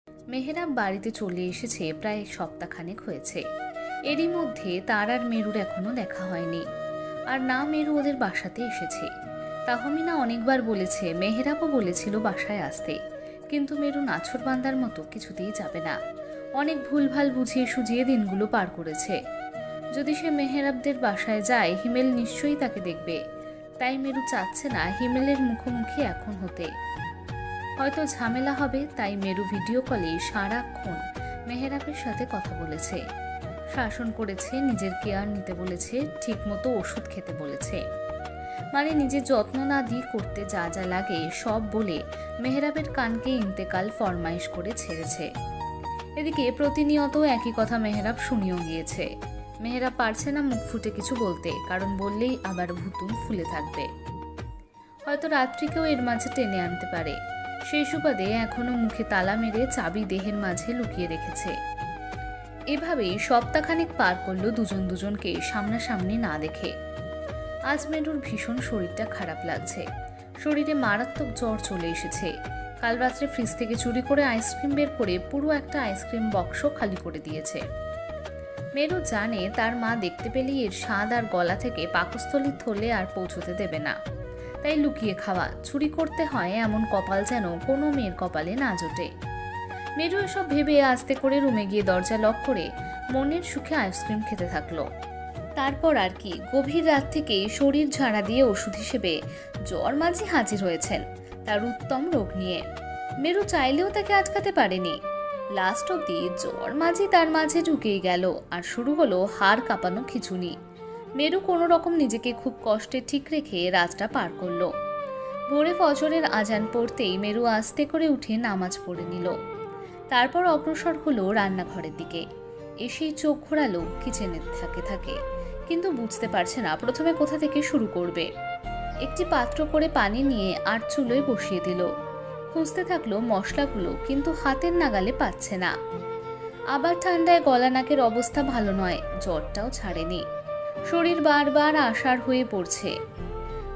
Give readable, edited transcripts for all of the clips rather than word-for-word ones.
মেহেরাব বাড়িতে চলে এসেছে প্রায় সপ্তাহখানেক হয়েছে। এরই মধ্যে তার আর মেরুর এখনো দেখা হয়নি, আর না মেরু ওদের বাসাতে এসেছে। তাহমিনা অনেকবার বলেছে, মেহেরাবও বলেছিল বাসায় আসতে, কিন্তু মেরু নাছোড়বান্দার মতো কিছুতেই যাবে না। অনেক ভুলভাল বুঝিয়ে সুঝিয়ে দিনগুলো পার করেছে। যদি সে মেহেরাবদের বাসায় যায়, হিমেল নিশ্চয়ই তাকে দেখবে। তাই মেরু চাচ্ছে না হিমেলের মুখোমুখি এখন হতে। হয়তো ঝামেলা হবে, তাই মেরু ভিডিও কলে সারাক্ষণ মেহেরাবের সাথে কথা বলেছে, শাসন করেছে, নিজের কেয়ার নিতে বলেছে, ঠিকমতো ওষুধ খেতে বলেছে। মানে নিজের যত্ন না দিয়ে করতে যা যা লাগে সব বলে মেহেরাবের কানকে ইন্তেকাল ফরমাইশ করে ছেড়েছে। এদিকে প্রতিনিয়ত একই কথা মেহেরাব শুনিয়েও গিয়েছে। মেহেরাব পারছে না মুখ ফুটে কিছু বলতে, কারণ বললেই আবার ভুতুম ফুলে থাকবে। হয়তো রাত্রিকেও এর মাঝে টেনে আনতে পারে। সেই সুবাদে এখনো মুখে তালা মেরে চাবি দেহের মাঝে লুকিয়ে রেখেছে। এভাবেই সপ্তাহখানেক পার করলো দুজন দুজনকে সামনাসামনি না দেখে। আজ মেরুর ভীষণ শরীরটা খারাপ লাগছে। শরীরে মারাত্মক জ্বর চলে এসেছে। কাল রাত্রে ফ্রিজ থেকে চুরি করে আইসক্রিম বের করে পুরো একটা আইসক্রিম বক্সও খালি করে দিয়েছে। মেরু জানে তার মা দেখতে পেলেই এর স্বাদ আর গলা থেকে পাকস্থলীর থলে আর পৌঁছতে দেবে না। তাই লুকিয়ে খাওয়া, চুরি করতে হয় এমন কপাল যেন কোনো মেয়ের কপালে না জোটে। মেরু এসব ভেবে আস্তে করে রুমে গিয়ে দরজা লক করে মনের সুখে আইসক্রিম খেতে থাকলো। তারপর আর কি, গভীর রাত থেকে শরীর ঝাড়া দিয়ে ওষুধ হিসেবে জ্বর মাঝি হাজির হয়েছেন তার উত্তম রোগ নিয়ে। মেরু চাইলেও তাকে আটকাতে পারেনি। লাস্ট অব্দি জ্বর মাঝি তার মাঝে ঢুকেই গেল, আর শুরু হলো হাড় কাঁপানো খিঁচুনি। মেরু কোনো রকম নিজেকে খুব কষ্টে ঠিক রেখে রাতটা পার করলো। ভোরে ফজরের আজান পড়তেই মেরু আস্তে করে উঠে নামাজ পড়ে নিল। তারপর অগ্রসর হলো রান্নাঘরের দিকে। এসেই চোখ ঘোরালো কিচেনের থাকে, কিন্তু বুঝতে পারছে না প্রথমে কোথা থেকে শুরু করবে। একটি পাত্র করে পানি নিয়ে আর চুলোয় বসিয়ে দিল। খুঁজতে থাকলো মশলাগুলো, কিন্তু হাতের নাগালে পাচ্ছে না। আবার ঠান্ডায় গলা নাকের অবস্থা ভালো নয়, জ্বরটাও ছাড়েনি। শরীর বারবার আষাঢ় হয়ে পড়ছে।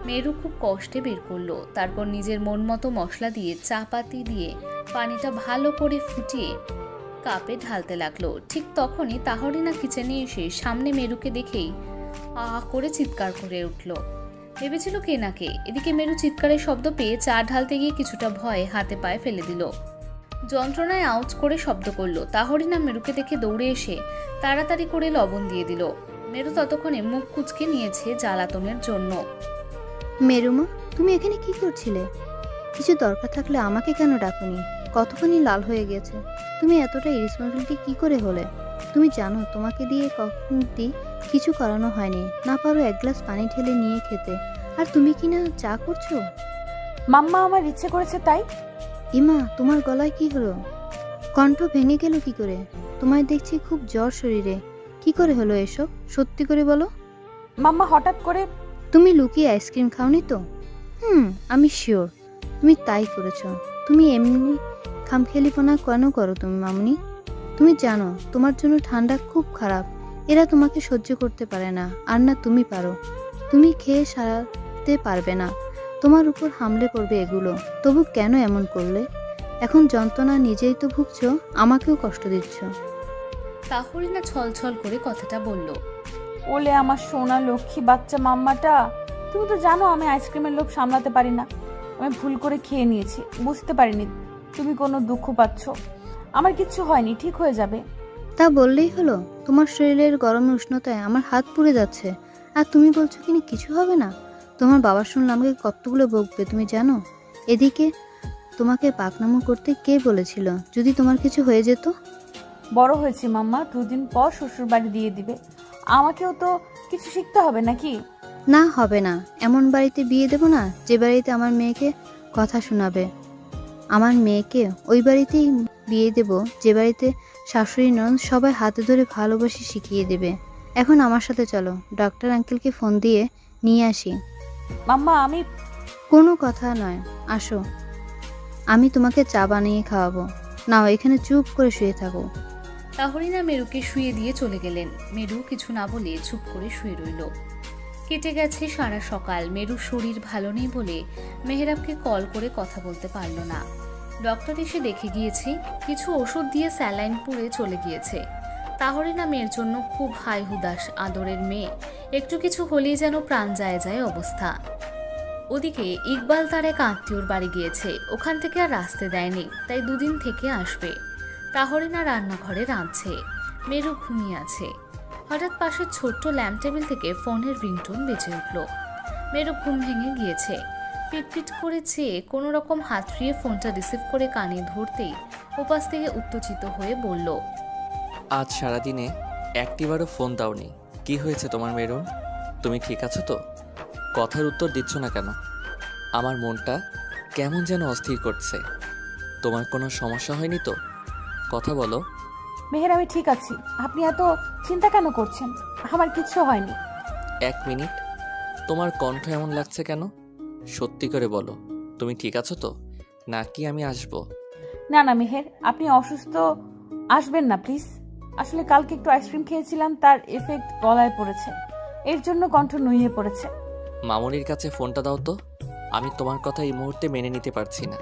মেরু খুব কষ্টে বের করলো। তারপর নিজের মন মতো মশলা দিয়ে চা পাতি দিয়ে পানিটা ভালো করে ফুটিয়ে কাপে ঢালতে লাগলো। ঠিক তখনই তাহরিনা কিচেনে এসে সামনে মেরুকে দেখেই আহ করে চিৎকার করে উঠল। ভেবেছিল কে নাকে। এদিকে মেরু চিৎকারের শব্দ পেয়ে চা ঢালতে গিয়ে কিছুটা ভয়ে হাতে পায়ে ফেলে দিল। যন্ত্রণায় আউচ করে শব্দ করলো। তাহরিনা মেরুকে দেখে দৌড়ে এসে তাড়াতাড়ি করে লবণ দিয়ে দিল। মেরু ততক্ষণে মুখ কুচকে নিয়েছে জ্বালাতনের জন্য। মেরুমা, তুমি এখানে কি করছিলে? কিছু দরকার থাকলে আমাকে কেন ডাকুনি? কতখানি লাল হয়ে গেছে। তুমি এতটা ইরেসপন্সিবিলিটি কি করে হলে? তুমি জানো তোমাকে দিয়ে কখন কিছু করানো হয়নি। না পারো এক গ্লাস পানি ঢেলে নিয়ে খেতে, আর তুমি কি না চা করছো? মাম্মা আমার ইচ্ছে করেছে তাই। ইমা, তোমার গলায় কি হলো? কণ্ঠ ভেঙে গেল কি করে? তোমায় দেখছি খুব জ্বর শরীরে। কি করে হলো এসব? সত্যি করে বলো। মাম্মা হঠাৎ করে। তুমি লুকিয়ে আইসক্রিম খাওনি তো? আমি শিওর তুমি তাই করেছো। তুমি এমনি খামখেয়ালিপনা কেন করো তুমি মামনি? তুমি জানো তোমার জন্য ঠান্ডা খুব খারাপ। এরা তোমাকে সহ্য করতে পারে না, আর না তুমি পারো। তুমি খেয়ে সারাতে পারবে না, তোমার উপর হামলে পড়বে এগুলো। তবু কেন এমন করলে? এখন যন্ত্রণা নিজেই তো ভুগছো, আমাকেও কষ্ট দিচ্ছ। তাহরিনা ছলছল করে কথাটা বলল। ওলে আমার সোনা লক্ষ্মী বাচ্চা মাম্মাটা, তুমি তো জানো আমি আইসক্রিমের লোভ সামলাতে পারি না। আমি ভুল করে খেয়ে নিয়েছি, বুঝতে পারিনি তুমি কোনো দুঃখ পাচ্ছ। আমার কিচ্ছু হয়নি, ঠিক হয়ে যাবে। তা বললেই হলো? তোমার শরীরের গরমে উষ্ণতায় আমার হাত পুড়ে যাচ্ছে, আর তুমি বলছো কিনা কিছু হবে না? তোমার বাবা শুনলে আমাকে কতগুলো বকবে তুমি জানো। এদিকে তোমাকে পাকনামো করতে কে বলেছিল যদি তোমার কিছু হয়ে যেত? বড় হয়েছি মাম্মা, 2 দিন পর শ্বশুর বাড়ি দিয়ে দিবে। আমাকেও তো কিছু শিখতে হবে নাকি? না, হবে না। এমন বাড়িতে বিয়ে দেব না যে বাড়িতে আমার মেয়েকে কথা শোনাবে। আমার মেয়েকে ওই বাড়িতেই বিয়ে দেব যে বাড়িতে শাশুড়ি ননদ সবাই হাতে ধরে ভালোবাসি শিখিয়ে দেবে। এখন আমার সাথে চলো, ডক্টর আঙ্কেলকে ফোন দিয়ে নিয়ে আসি। মাম্মা আমি। কোনো কথা নয়, আসো, আমি তোমাকে চা বানিয়ে খাওয়াবো। নাও, এখানে চুপ করে শুয়ে থাকো। তাহরিনা মেরুকে শুয়ে দিয়ে চলে গেলেন। মেরু কিছু না বলে চুপ করে শুয়ে রইল। কেটে গেছে সারা সকাল। মেরুর শরীর ভালো নেই বলে মেহেরাবকে কল করে কথা বলতে পারল না। ডক্টর এসে দেখে গিয়েছি, কিছু ওষুধ দিয়ে স্যালাইন পুড়ে চলে গিয়েছে। তাহরিনা মেয়ের জন্য খুব হাই হুদাস, আদরের মেয়ে, একটু কিছু হলেই যেন প্রাণ যায় যায় অবস্থা। ওদিকে ইকবাল তার এক আত্মীয়র বাড়ি গিয়েছে, ওখান থেকে আর আসতে দেয়নি, তাই দুদিন থেকে আসবে। তাহরিনা রান্নাঘরে রাঁধছে, মেরু ঘুমিয়ে আছে। হঠাৎ পাশের ছোট্ট ল্যাম্প টেবিল থেকে ফোনের রিংটোন বেজে উঠল। মেরু ঘুম ভেঙে গিয়েছে, পিটপিট করে চেয়ে কোনো রকম হাতড়িয়ে ফোনটা রিসিভ করে কানে ধরতেই ওপাশ থেকে উত্তেজিত হয়ে বলল, আজ সারাদিনে একটিবারও ফোন দাওনি, কি হয়েছে তোমার মেরুন? তুমি ঠিক আছো তো? কথার উত্তর দিচ্ছ না কেন? আমার মনটা কেমন যেন অস্থির করছে। তোমার কোনো সমস্যা হয়নি তো? কথা বলো। মেহের, আমি ঠিক আছি। আপনি এত চিন্তা কেন করছেন? আমার কিচ্ছু হয়নি। 1 মিনিট, তোমার কণ্ঠ এমন লাগছে কেন? সত্যি করে বলো, তুমি ঠিক আছো তো, নাকি আমি আসবো? না না মেহের, আপনি অসুস্থ, আসবেন না প্লিজ। আসলে কালকে একটু আইসক্রিম খেয়েছিলাম, তার এফেক্ট গলায় পড়েছে, এর জন্য কণ্ঠ নুয়ে পড়েছে। মামুনির কাছে ফোনটা দাও তো। আমি তোমার কথা এই মুহূর্তে মেনে নিতে পারছি না।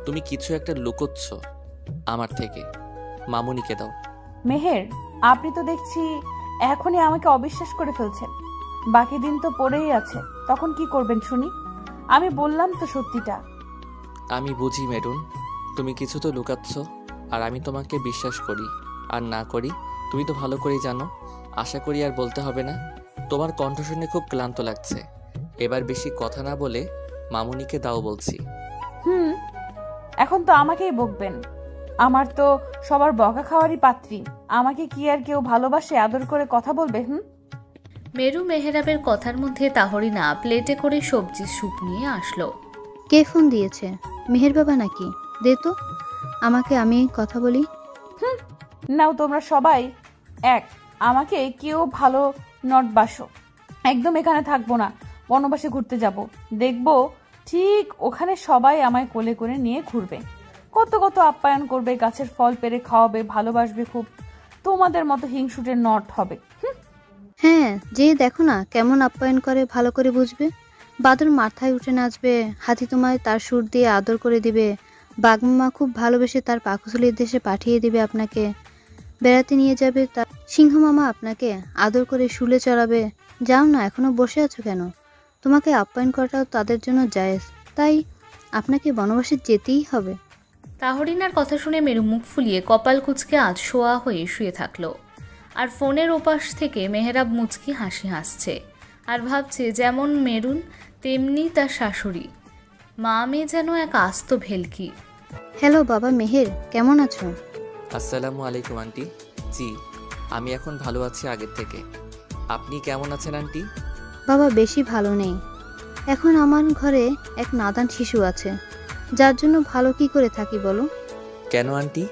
তুমি কিছু একটা লুকোচ্ছ আমার থেকে। মামুনিকে দাও। মেহের, আপনি তো দেখছি এখনই আমাকে অবিশ্বাস করে ফেলছেন। বাকি দিন তো পড়েই আছে, তখন কি করবেন শুনি? আমি বললাম তো সত্যিটা। আমি বুঝি মেরুন, তুমি কিছু তো লুকাচ্ছ, আর আমি তোমাকে বিশ্বাস করি আর না করি তুমি তো ভালো করেই জানো। আশা করি আর বলতে হবে না। তোমার কণ্ঠ শুনে খুব ক্লান্ত লাগছে। এবার বেশি কথা না বলে মামুনিকে দাও বলছি। এখন তো আমাকেই বকবেন। আমার তো সবার বকা খাওয়ারই পাত্রী। আমাকে কি আর কেউ ভালোবাসে, আদর করে কথা বলবে? মেরু মেহেরাবের কথার মধ্যে তাহরিনা প্লেটে করে সবজির স্যুপ নিয়ে আসলো। কে ফোন দিয়েছে? মেহের বাবা নাকি? দে তো আমাকে, আমি কথা বলি। নাও, তোমরা সবাই এক। আমাকে কেউ ভালো নট বাসো। একদম এখানে থাকবো না, বনবাসে ঘুরতে যাব। দেখবো ঠিক ওখানে সবাই আমায় কোলে করে নিয়ে ঘুরবে, কত কত আপ্যায়ন করবে, গাছের ফল পেরে খাওয়াবে, ভালোবাসবে খুব। তোমাদের মতো হিংসুটের নট হবে। হ্যাঁ, যে দেখো না কেমন আপ্যায়ন করে, ভালো করে বুঝবে। বাদর মাথায় উঠে নাচবে, হাতি তোমায় তার সুর দিয়ে আদর করে দিবে, বাঘমামা খুব ভালোবেসে তার পাকস্থলীর দেশে পাঠিয়ে দিবে আপনাকে, বেড়াতে নিয়ে যাবে, তার সিংহ মামা আপনাকে আদর করে শুলে চড়াবে। যাও না, এখনো বসে আছো কেন? তোমাকে আপ্যায়ন করাটাও তাদের জন্য জায়েজ, তাই আপনাকে বনবাসে যেতেই হবে। তাহরিনার কথা শুনে মেরু মুখ ফুলিয়ে কপাল কুঁচকে আজ শোয়া হয়ে শুয়ে থাকলো। আর ফোনের ওপাশ থেকে মেহেরাব মুচকি হাসি হাসছে আর ভাবছে যেমন মেরুন তেমনি তার শাশুড়ি। মা মেয়ে যেন এক আস্ত ভেলকি। হ্যালো বাবা মেহের, কেমন আছো? আসসালামু আলাইকুম আন্টি। জি, আমি এখন ভালো আছি আগের থেকে। আপনি কেমন আছেন আন্টি? বাবা বেশি ভালো নেই। এখন আমার ঘরে এক নাদান শিশু আছে, যার জন্য ভালো কি করে থাকি বলো? কেন আন্টি,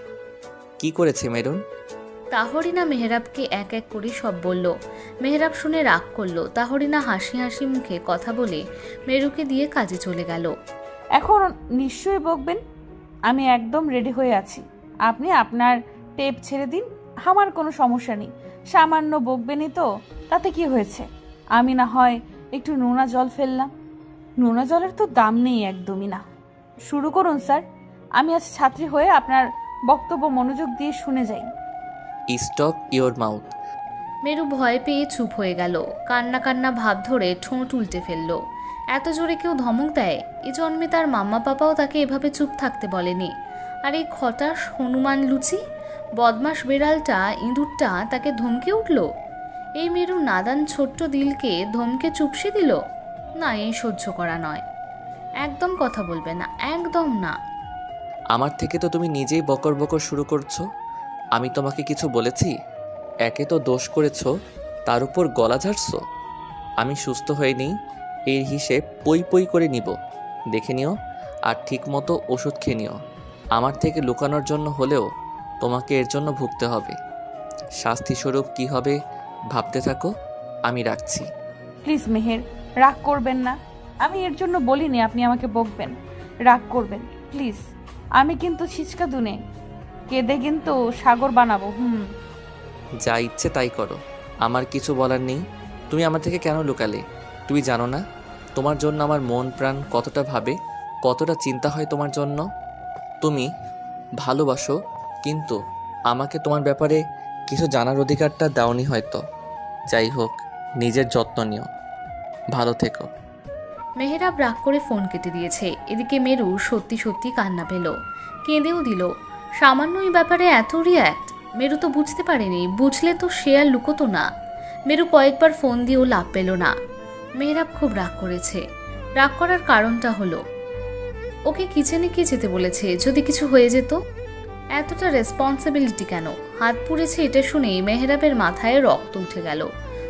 কি করেছে মেরুন? তাহরিনা মেহেরাবকে এক এক করে সব বলল। মেহেরাব শুনে রাগ করলো। তাহরিনা হাসি হাসি মুখে কথা বলে মেরুকে দিয়ে কাজে চলে গেল। এখন নিশ্চয়ই বকবেন, আমি একদম রেডি হয়ে আছি। আপনি আপনার টেপ ছেড়ে দিন, আমার কোনো সমস্যা নেই। সামান্য বকবেনই তো, তাতে কি হয়েছে? আমি না হয় একটু নোনা জল ফেললাম। নোনা জলের তো দাম নেই একদমই না। শুরু করুন স্যার, আমি আজ ছাত্রী হয়ে আপনার বক্তব্য মনোযোগ দিয়ে শুনে যাই। Stop your mouth. মেরু ভয় পেয়ে চুপ হয়ে গেল, কান্না কান্না ভাব ধরে ঠোঁট উল্টে ফেলল। এত জোরে কেউ ধমক দেয়? এ জন্মে তার মাম্মা পাপাও তাকে এভাবে চুপ থাকতে বলেনি। আর এই খটাস হনুমান লুচি বদমাস বেড়ালটা, ইঁদুরটা তাকে ধমকে উঠল। এই মেরু নাদান ছোট্ট দিলকে ধমকে চুপসে দিল। না, এই সহ্য করা নয়। একদম কথা বলবে না, একদম না। আমার থেকে তো তুমি নিজেই বকর বকর শুরু করছো। আমি তোমাকে কিছু বলেছি? একে তো দোষ করেছো, তার উপর গলা ঝাড়ছো। আমি সুস্থ হয়ে নেই, এর হিসেব পই পই করে নিব। দেখে নিও, আর ঠিক মতো ওষুধ খেয়ে নিও। আমার থেকে লুকানোর জন্য হলেও তোমাকে এর জন্য ভুগতে হবে। শাস্তিস্বরূপ কি হবে ভাবতে থাকো। আমি রাখছি। প্লিজ মেহের, রাগ করবেন না। আমি এর জন্য বলিনি আপনি আমাকে বকবেন, রাগ করবেন প্লিজ। আমি কিন্তু ছিচকা দুনে কেঁদে কিন্তু সাগর বানাবো। যা ইচ্ছে তাই করো, আমার কিছু বলার নেই। তুমি আমার থেকে কেন লুকালে? তুমি জানো না তোমার জন্য আমার মন প্রাণ কতটা ভাবে, কতটা চিন্তা হয় তোমার জন্য? তুমি ভালোবাসো, কিন্তু আমাকে তোমার ব্যাপারে কিছু জানার অধিকারটা দাওনি হয়তো। যাই হোক, নিজের যত্ন নিও, ভালো থেকো। মেহেরাব রাগ করে ফোন কেটে দিয়েছে। এদিকে মেরু সত্যি সত্যি কান্না পেল, কেঁদেও দিল। সামান্য এই ব্যাপারে এত রিয়্যাক্ট মেরু তো বুঝতে পারেনি। বুঝলে তো সে আর লুকোতো না। মেরু কয়েকবার ফোন দিয়েও লাভ পেল না। মেহেরাব খুব রাগ করেছে। রাগ করার কারণটা হলো ওকে কিচেনে কে যেতে বলেছে যদি কিছু হয়ে যেত। এতটা রেসপন্সিবিলিটি কেন? হাত পুড়েছে এটা শুনেই মেহেরাবের মাথায় রক্ত উঠে গেল।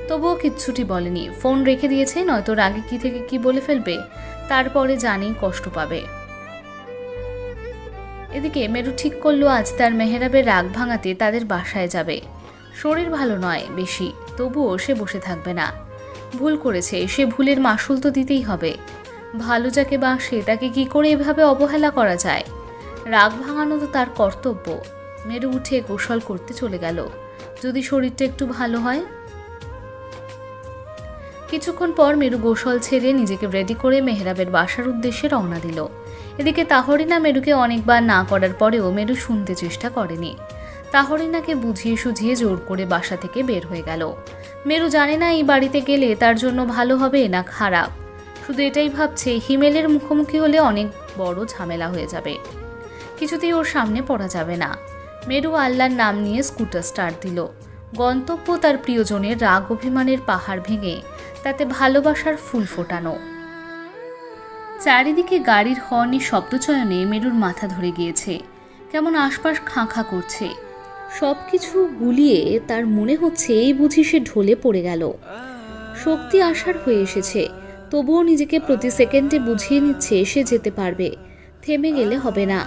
তবুও কিচ্ছুটি বলেনি, ফোন রেখে দিয়েছে। নয়তো রাগে কি থেকে কি বলে ফেলবে, তারপরে জানি কষ্ট পাবে। এদিকে মেরু ঠিক করলো আজ তার মেহেরাবের রাগ ভাঙাতে তাদের বাসায় যাবে। শরীর ভালো নয় বেশি, তবুও সে বসে থাকবে না। ভুল করেছে, সে ভুলের মাসুল তো দিতেই হবে। ভালো যাকে বাসে তাকে কি করে এভাবে অবহেলা করা যায়? রাগ ভাঙানো তো তার কর্তব্য। মেরু উঠে গোসল করতে চলে গেল, যদি শরীরটা একটু ভালো হয়। কিছুক্ষণ পর মেরু গোসল ছেড়ে নিজেকে রেডি করে মেহেরাবের বাসার উদ্দেশ্যে রওনা দিল। এদিকে তাহরিনা মেরুকে অনেকবার না করার পরেও মেরু শুনতে চেষ্টা করেনি। তাহরিনাকে বুঝিয়ে সুঝিয়ে জোর করে বাসা থেকে বের হয়ে গেল। মেরু জানে না এই বাড়িতে গেলে তার জন্য ভালো হবে না খারাপ। শুধু এটাই ভাবছে হিমেলের মুখোমুখি হলে অনেক বড় ঝামেলা হয়ে যাবে, কিছুতেই ওর সামনে পড়া যাবে না। মেরু আল্লাহর নাম নিয়ে স্কুটার স্টার্ট দিল। গন্তব্য তার প্রিয়জনের রাগ অভিমানের পাহাড় ভেঙে তাতে ভালোবাসার ফুল ফোটানো। চারিদিকে গাড়ির হর্নের শব্দচয়নে মেরুর মাথা ধরে গিয়েছে, কেমন আশপাশ খাঁ খাঁ করছে। সব কিছু গুলিয়ে তার মনে হচ্ছে এই বুঝি সে ঢলে পড়ে গেল। শক্তি আসার হয়ে এসেছে, তবুও নিজেকে প্রতি সেকেন্ডে বুঝিয়ে নিচ্ছে সে যেতে পারবে, থেমে গেলে হবে না।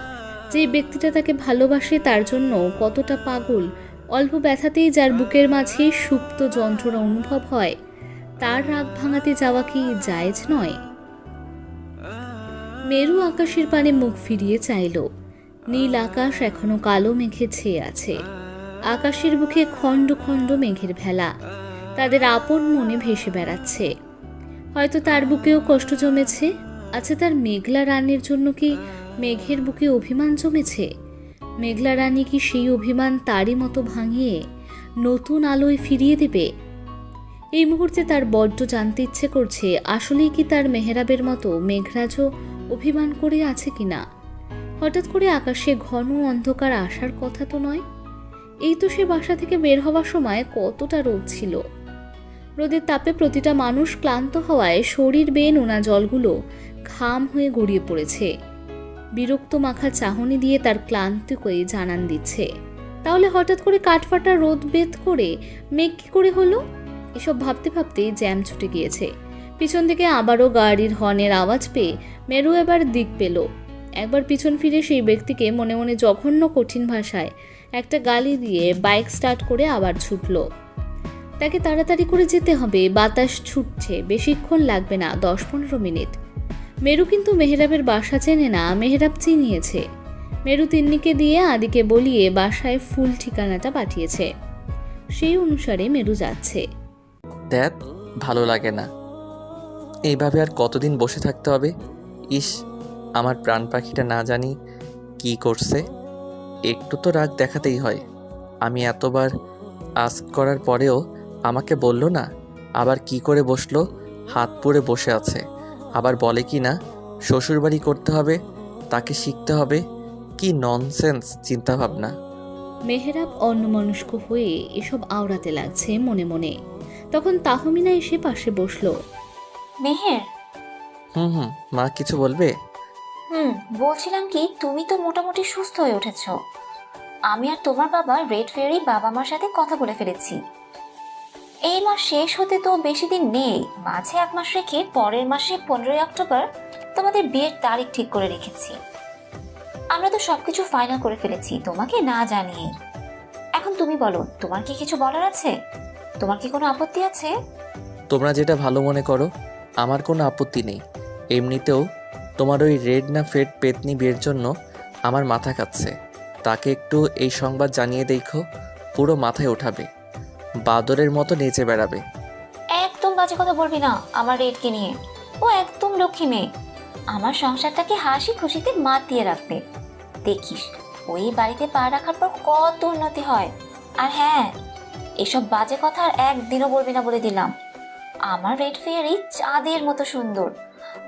যে ব্যক্তিটা তাকে ভালোবাসে তার জন্য কতটা পাগল, অল্প ব্যথাতেই যার বুকের মাঝে সুপ্ত যন্ত্রণা অনুভব হয়, তার রাগ ভাঙাতে যাওয়া কি জায়েজ নয়? মেরু আকাশের পানে মুখ ফিরিয়ে চাইল। নীল আকাশ এখনো কালো মেঘে ছেয়ে আছে। আকাশের বুকে খণ্ড খণ্ড মেঘের ভেলা তাদের আপন মনে ভেসে বেড়াচ্ছে। হয়তো তার বুকেও কষ্ট জমেছে। আচ্ছা, তার মেঘলা রানীর জন্য কি মেঘের বুকে অভিমান জমেছে? মেঘলা রানী কি সেই অভিমান তারই মতো ভাঙিয়ে নতুন আলোয় ফিরিয়ে দেবে? এই মুহূর্তে তার বড্ড জানতে ইচ্ছে করছে আসলেই কি তার মেহেরাবের মতো মেঘরাজও অভিমান করে আছে কিনা। হঠাৎ করে আকাশে ঘন অন্ধকার আসার কথা তো নয়। এই তো সে বাসা থেকে বের হওয়ার সময় কতটা রোদ ছিল। রোদের তাপে প্রতিটা মানুষ ক্লান্ত হওয়ায় শরীর বেয়ে নোনা জলগুলো ঘাম হয়ে গড়িয়ে পড়েছে। বিরক্ত মাখা চাহনি দিয়ে তার ক্লান্তিকে জানান দিচ্ছে। তাহলে হঠাৎ করে কাঠফাটা রোদ বেদ করে মেঘ কি করে হলো? এসব ভাবতে ভাবতে জ্যাম ছুটে গিয়েছে। পিছন থেকে আবারও গাড়ির হর্নের আওয়াজ পেয়ে মেরু এবার দিক পেল। একবার পিছন ফিরে সেই ব্যক্তিকে মনে মনে জঘন্য কঠিন ভাষায় একটা গালি দিয়ে বাইক স্টার্ট করে আবার ছুটল। তাকে তাড়াতাড়ি করে যেতে হবে, বাতাস ছুটছে, বেশিক্ষণ লাগবে না, 10-15 মিনিট। মেরু কিন্তু মেহেরাবের বাসা চেনে না, মেহেরাব চিনিয়েছে। মেরু তিন্নিকে দিয়ে আদিকে বলিয়ে বাসায় ফুল ঠিকানাটা পাঠিয়েছে। সেই অনুসারে মেরু যাচ্ছে। দেখ, ভালো লাগে না, এইভাবে আর কতদিন বসে থাকতে হবে? ইস, আমার প্রাণ পাখিটা না জানি কি করছে। একটু তো রাগ দেখাতেই হয়। আমি এতবার আস্ক করার পরেও আমাকে বলল না, আবার কি করে বসলো, হাত পুড়ে বসে আছে। আবার বলে কি না শ্বশুরবাড়ি করতে হবে, তাকে শিখতে হবে। কি ননসেন্স চিন্তাভাবনা। মেহেরাব অন্যমনস্ক হয়ে এসব আওড়াতে লাগছে মনে মনে। তখন তাহমিনা এসে পাশে বসলো। মেহের, হুম, মা কিছু বলবে? বলছিলাম কি, তুমি তো মোটামুটি সুস্থ হয়ে উঠেছ। আমি আর তোমার বাবা রেড ফেয়ারি বাবা মার সাথে কথা বলে ফেলেছি। এই মাস শেষ হতে তো বেশি দিন নেই, মাঝে 1 মাস রেখে পরের মাসে 15 অক্টোবর তোমাদের বিয়ের তারিখ ঠিক করে রেখেছি। আমরা তো সবকিছু ফাইনাল করে ফেলেছি তোমাকে না জানিয়ে। এখন তুমি বলো, তোমার কি কিছু বলার আছে? তোমার কি কোনো আপত্তি আছে? তোমরা যেটা ভালো মনে করো, আমার কোনো আপত্তি নেই। এমনিতেও তোমার ওই রেড না ফেড পেতনি বিয়ের জন্য আমার মাথা কাচ্ছে। তাকে একটু এই সংবাদ জানিয়ে দেখো, পুরো মাথায় ওঠাবে, বাদরের মতো নেচে বেড়াবে। একদম বাজে কথা বলবি না আমার রেডকে নিয়ে। ও একদম লক্ষ্মী মেয়ে, আমার সংসারটাকে হাসি খুশিতে মাতিয়ে রাখবে। দেখিস ওই বাড়িতে পা রাখার পর কত উন্নতি হয়। আর হ্যাঁ, এসব বাজে কথা আর একদিনও বলবি না বলে দিলাম। আমার রেড ফেয়ারি চাঁদের মতো সুন্দর,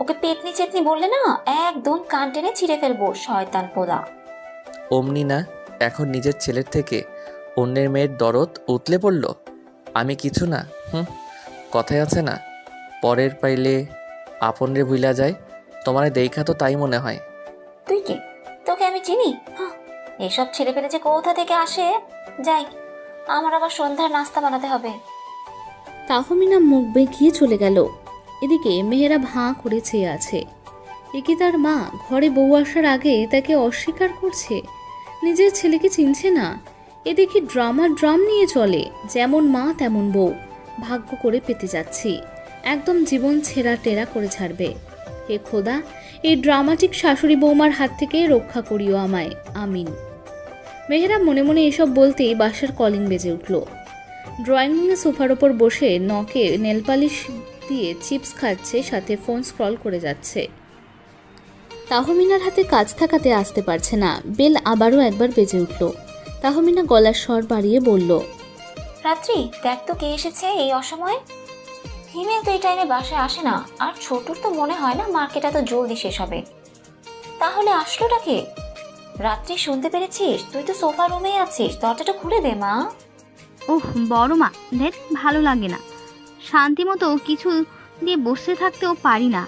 ওকে পেতনি চেতনি বললে না একদম কান টেনে ছিঁড়ে ফেলবো, শয়তান পোদা। অমনি না, এখন নিজের ছেলের থেকে অন্যের মেয়ের দরদ উতলে পড়ল। আমি কিছু না। কথায় আছে না, পরের পাইলে আপনরে ভুলা যায়। তোমারে দেখা তো তাই মনে হয়। তুই কে? তোকে আমি চিনি? এসব ছেলে পেলে যে কোথা থেকে আসে। যাই, আমার আবার সন্ধ্যার নাস্তা বানাতে হবে। তাহমিনা মুখ বেঁকিয়ে চলে গেল। এদিকে মেহেরা ভাঁ করে চেয়ে আছে। একে তার মা ঘরে বউ আসার আগে তাকে অস্বীকার করছে, নিজের ছেলেকে চিনছে না। এদিকে ড্রাম নিয়ে চলে, যেমন মা তেমন বউ। ভাগ্য করে পেতে যাচ্ছি, একদম জীবন ছেঁড়া টেরা করে ছাড়বে। হে খোদা, এই ড্রামাটিক শাশুড়ি বৌমার হাত থেকে রক্ষা করিও আমায়, আমিন। মেহেরা মনে মনে এসব বলতেই বাসার কলিং বেজে উঠল। ড্রয়িং রুমে সোফার ওপর বসে নখে নেলপালিশ দিয়ে চিপস খাচ্ছে, সাথে ফোন স্ক্রল করে যাচ্ছে। তাহমিনার হাতে কাজ থাকাতে আসতে পারছে না। বেল আবারও একবার বেজে উঠল। তাহমিনা গলার স্বর বাড়িয়ে বলল, রাত্রি, দেখ তো কে এসেছে এই অসময়ে। হিমেল তো এই টাইমে বাসায় আসে না, আর ছোটুর তো মনে হয় না মার্কেট এত জলদি শেষ হবে। তাহলে আসলোটা কে? রাত্রি, শুনতে পেরেছিস? তুই তো সোফা রুমেই আছিস, দরজাটা খুলে দে মা। ওহ বড় মা, দেখ ভালো লাগে না, শান্তি মতো কিছু দিয়ে বসে থাকতেও পারি না।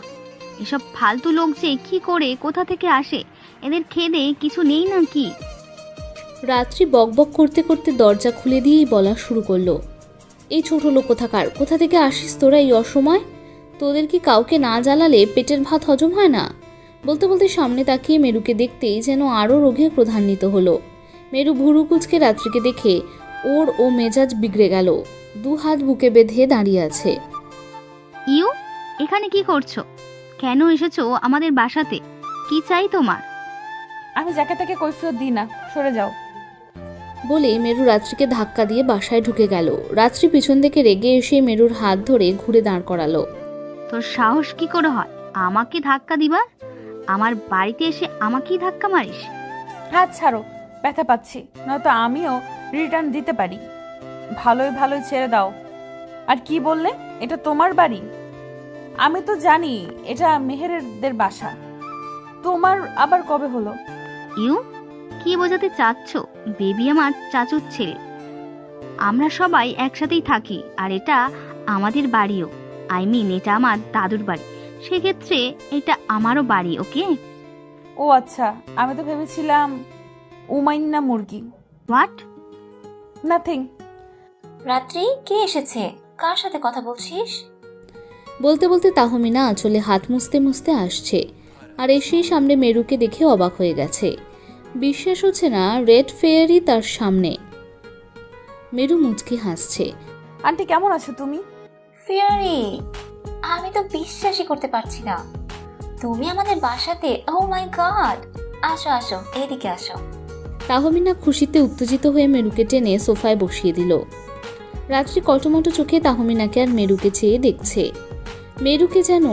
এসব ফালতু লোক যে কি করে কোথা থেকে আসে, এদের খেদে কিছু নেই না কি? রাত্রি বকবক করতে করতে দরজা খুলে দিয়েই বলা শুরু করলো, এই ছোট লোক কোথাকার, কোথা থেকে আসিস তোরা এই অসময়? তোদের কি কাউকে না জ্বালালে পেটের ভাত হজম হয় না? বলতে বলতে সামনে তাকিয়ে মেরুকে দেখতেই যেন আরও রোগে প্রধান্বিত হলো। মেরু ভুরু কুচকে রাত্রিকে দেখে ওর ও মেজাজ বিগড়ে গেল। 2 হাত বুকে বেঁধে দাঁড়িয়ে আছে। ইউ, এখানে কি করছো? কেন এসেছো আমাদের বাসাতে? কি চাই তোমার? আমি যাকে তাকে কৈফিয়ত দিই না, সরে যাও। বলে মেরু রাত্রিকে ধাক্কা দিয়ে বাসায় ঢুকে গেল। রাত্রি পিছন থেকে রেগে এসে মেরুর হাত ধরে ঘুরে দাঁড় করালো। তোর সাহস কি করে হয় আমাকে ধাক্কা দিবার? আমার বাড়িতে এসে আমাকেই ধাক্কা মারিস? হাত ছাড়ো, ব্যথা পাচ্ছি, নয়তো আমিও রিটার্ন দিতে পারি। ভালোই ভালোই ছেড়ে দাও। আর কি বললে, এটা তোমার বাড়ি? আমি তো জানি এটা মেহেরদের বাসা। তোমার আবার কবে হলো? ইউ, কি বোঝাতে চাচ্ছ? বেবি আমার চাচুর ছেলে, আমরা সবাই একসাথেই থাকি, আর এটা আমাদের বাড়িও। আই মিন, এটা আমার দাদুর বাড়ি, সেক্ষেত্রে এটা আমারও বাড়ি। ওকে? ও আচ্ছা, আমি তো ভেবেছিলাম উমাইন্না মুরগি। হোয়াট? নাথিং। রাত্রি, কে এসেছে? কার সাথে কথা বলছিস? বলতে বলতে তাহমিনা আঁচলে হাত মুছতে মুছতে আসছে, আর এসেই সামনে মেরুকে দেখে অবাক হয়ে গেছে। বিশ্বাস হচ্ছে না রেড ফেয়ারি তার সামনে। মেরু মুচকি হাসছে। আন্টি কেমন আছো তুমি? ফেয়ারি, আমি তো বিশ্বাসই করতে পারছি না তুমি আমাদের বাসাতে। ও মাই গড, আসো আসো, এদিকে আসো। তাহমিনা খুশিতে উত্তেজিত হয়ে মেরুকে টেনে সোফায় বসিয়ে দিল। রাত্রি কটমটো চোখে তাহমিনাকে আর মেরুকে চেয়ে দেখছে। মেরুকে যেন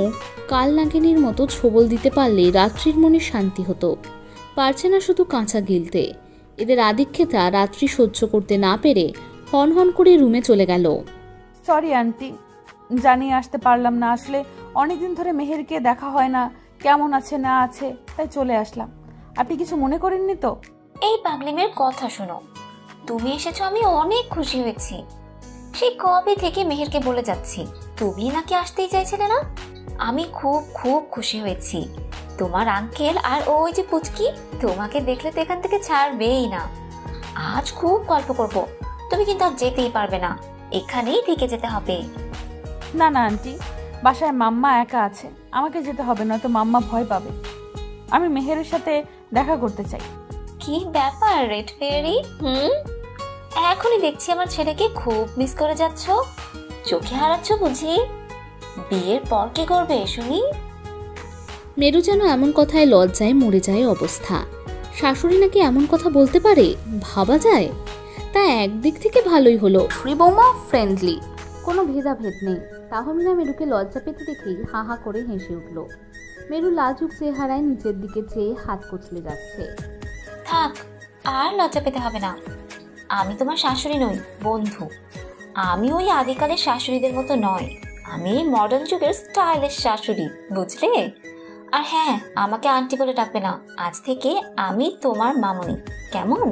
কাল নাগিনীর মতো ছোবল দিতে পারলে রাত্রির মনে শান্তি হতো। পারছে না শুধু কাঁচা গিলতে। এদের আদিক্ষেতা রাত্রি সহ্য করতে না পেরে হন হন করে রুমে চলে গেল। সরি আন্টি, জানিয়ে আসতে পারলাম না। আসলে অনেকদিন ধরে মেহেরকে দেখা হয় না, কেমন আছে না আছে, তাই চলে আসলাম। আপনি কিছু মনে করেননি তো? এই পাগলিমের কথা শোনো, তুমি এসেছো আমি অনেক খুশি হয়েছি। সেই কবে থেকে মেহেরকে বলে যাচ্ছি তুমি নাকি আসতেই চাইছিলে না। আমি খুব খুব খুশি হয়েছি। তোমার আঙ্কেল আর ওই যে পুচকি তোমাকে দেখলে তো এখান থেকে ছাড়বেই না। আজ খুব গল্প করব, তুমি কিন্তু আর যেতেই পারবে না, এখানেই থেকে যেতে হবে। না না আন্টি, বাসায় মাম্মা একা আছে, আমাকে যেতে হবে, নয়তো মাম্মা ভয় পাবে। আমি মেহেরের সাথে দেখা করতে চাই। কি ব্যাপার রেড ফেয়ারি? এখনই দেখছি আমার ছেলেকে খুব মিস করে যাচ্ছ, চোখে হারাচ্ছ বুঝি। বিয়ের পর কি করবে শুনি? মেরু যেন এমন কথায় লজ্জায় মরে যায় অবস্থা। শাশুড়ি নাকি এমন কথা বলতে পারে, ভাবা যায়? তা একদিক থেকে ভালোই হলো, শ্রী বৌমা ফ্রেন্ডলি, কোনো ভেদাভেদ নেই। তাহমিনা মেরুকে লজ্জা পেতে দেখেই হা হা করে হেসে উঠল। মেরু লাজুক চেহারায় নিচের দিকে চেয়ে হাত কচলে যাচ্ছে। থাক, আর লজ্জা পেতে হবে না। আমি তোমার শাশুড়ি নই, বন্ধু। আমি ওই আদিকালের শাশুড়িদের মতো নয়, আমি মডার্ন যুগের স্টাইলিশ শাশুড়ি, বুঝলে? আর হ্যাঁ, আমাকে আন্টি বলে ডাকবে না, আজ থেকে আমি তোমার মামুনি, কেমন?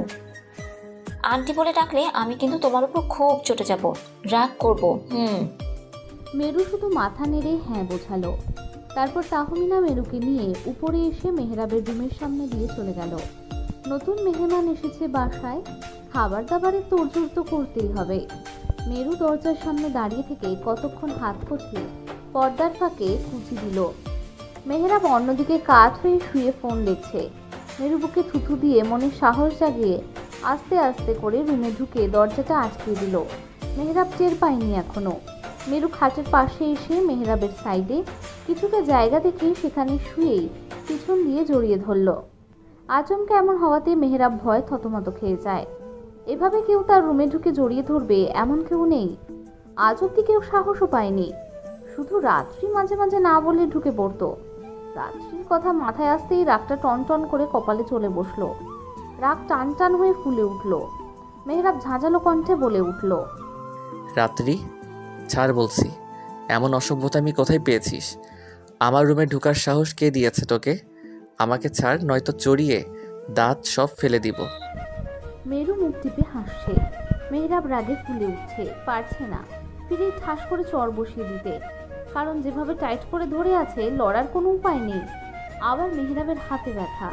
আন্টি বলে ডাকলে আমি কিন্তু তোমার উপর খুব চটে যাব, রাগ করবো। মেরু শুধু মাথা নেড়ে হ্যাঁ বোঝালো। তারপর তাহমিনা মেরুকে নিয়ে উপরে এসে মেহরাবের রুমের সামনে দিয়ে চলে গেল। নতুন মেহমান এসেছে বাসায়, খাবার দাবারের তোড়জোড় তো করতেই হবে। মেরু দরজার সামনে দাঁড়িয়ে থেকে কতক্ষণ হাত কষে পর্দার ফাঁকে কুচি দিল। মেহরাব অন্যদিকে কাত হয়ে শুয়ে ফোন দেখছে। মেরু বুকে থুথু দিয়ে মনে সাহস জাগিয়ে আস্তে আস্তে করে রুমে ঢুকে দরজাটা আটকে দিল। মেহরাব টের পায়নি এখনো। মেরু খাটের পাশে এসে মেহরাবের সাইডে কিছুটা জায়গা দেখে সেখানে শুয়েই পিছন দিয়ে জড়িয়ে ধরল। আচমকা এমন হওয়াতে মেহরাব ভয় থতমত খেয়ে যায়। এভাবে কেউ তার রুমে ঢুকে জড়িয়ে ধরবে এমন কেউ নেই। আজ অব্দি কেউ সাহসও পায়নি। শুধু রাত্রি মাঝে মাঝে না বলে ঢুকে পড়তো। রাত্রির কথা মাথায় আসতেই রাগটা টনটন করে কপালে চলে বসলো। রাগ টান টান হয়ে ফুলে উঠল। মেহরাব ঝাঁঝালো কণ্ঠে বলে উঠল, রাত্রি, ছাড় বলছি। এমন অসভ্যতা আমি কোথায় পেয়েছিস? আমার রুমে ঢোকার সাহস কে দিয়েছে তোকে? আমাকে ছাড়, নয়তো চড়িয়ে দাঁত সব ফেলে দিব। মেরু মুখ টিপে হাসছে। মেহরাব রাগে ফুলে উঠছে, পারছে না ফিরে ঠাস করে চর বসিয়ে দিতে, কারণ যেভাবে টাইট করে ধরে আছে লড়ার কোনো উপায় নেই। আবার মেহরাবের হাতে ব্যথা।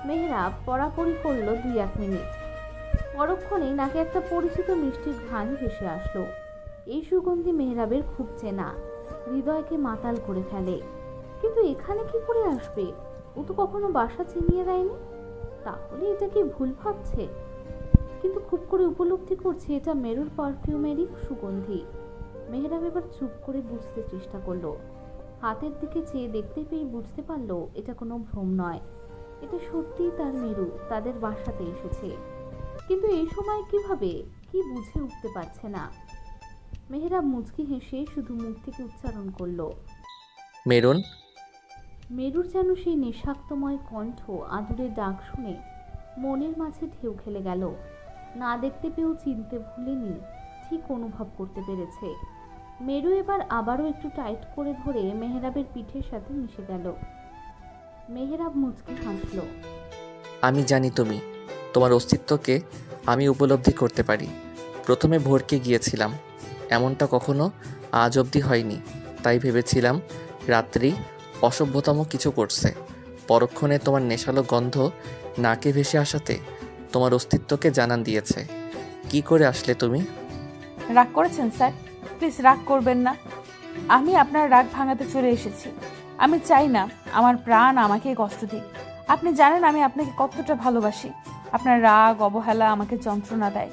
মেহরাব পড়াপড়ি করলো 2-1 মিনিট। পরক্ষণেই নাকে একটা পরিচিত মিষ্টির ঘ্রাণ ভেসে আসলো। এই সুগন্ধি মেহরাবের খুব চেনা, হৃদয়কে মাতাল করে ফেলে। কিন্তু এখানে কি করে আসবে? ও তো কখনো বাসা চিনিয়ে দেয়নি। তাহলে এটা কি ভুল ভাবছে? কিন্তু খুব করে উপলব্ধি করছে এটা মেরুর পারফিউমেরই সুগন্ধি। মেহরাব এবার চুপ করে বুঝতে চেষ্টা করলো। হাতের দিকে চেয়ে দেখতে পেয়ে বুঝতে পারলো এটা কোনো ভ্রম নয়। এটা সত্যিই তার মেরু তাদের বাসাতে এসেছে। কিন্তু এই সময় কিভাবে, কি বুঝে উঠতে পারছে না। মেহরাব মুচকি হেসে শুধু মুখ থেকে উচ্চারণ করলো, মেরুন। মেরুর যেন সেই নেশাক্তময় কণ্ঠ আদুরে ডাক শুনে মনের মাঝে ঢেউ খেলে গেল। না দেখতে পেয়েও চিনতে ভুলেনি, ঠিক অনুভব করতে পেরেছে। মেরু এবার আবারও একটু টাইট করে ধরে মেহরাবের পিঠের সাথে মিশে গেল। মেহরাব মুচকি হাসল। আমি জানি তোমার অস্তিত্বকে আমি উপলব্ধি করতে পারি। প্রথমে ভরকে গিয়েছিলাম, এমনটা কখনো আজ অবধি হয়নি। তাই ভেবেছিলাম রাত্রি অসভ্যতম কিছু করছে। পরক্ষণে তোমার নেশালো গন্ধ নাকে ভেসে আসাতে তোমার অস্তিত্বকে জানান দিয়েছে। কি করে আসলে তুমি? রাগ করেছেন স্যার? প্লিজ রাগ করবেন না। আমি আপনার রাগ ভাঙাতে চলে এসেছি। আমি চাই না আমার প্রাণ আমাকে কষ্ট দিক। আপনি জানেন আমি আপনাকে কতটা ভালোবাসি। আপনার রাগ অবহেলা আমাকে যন্ত্রণা দেয়।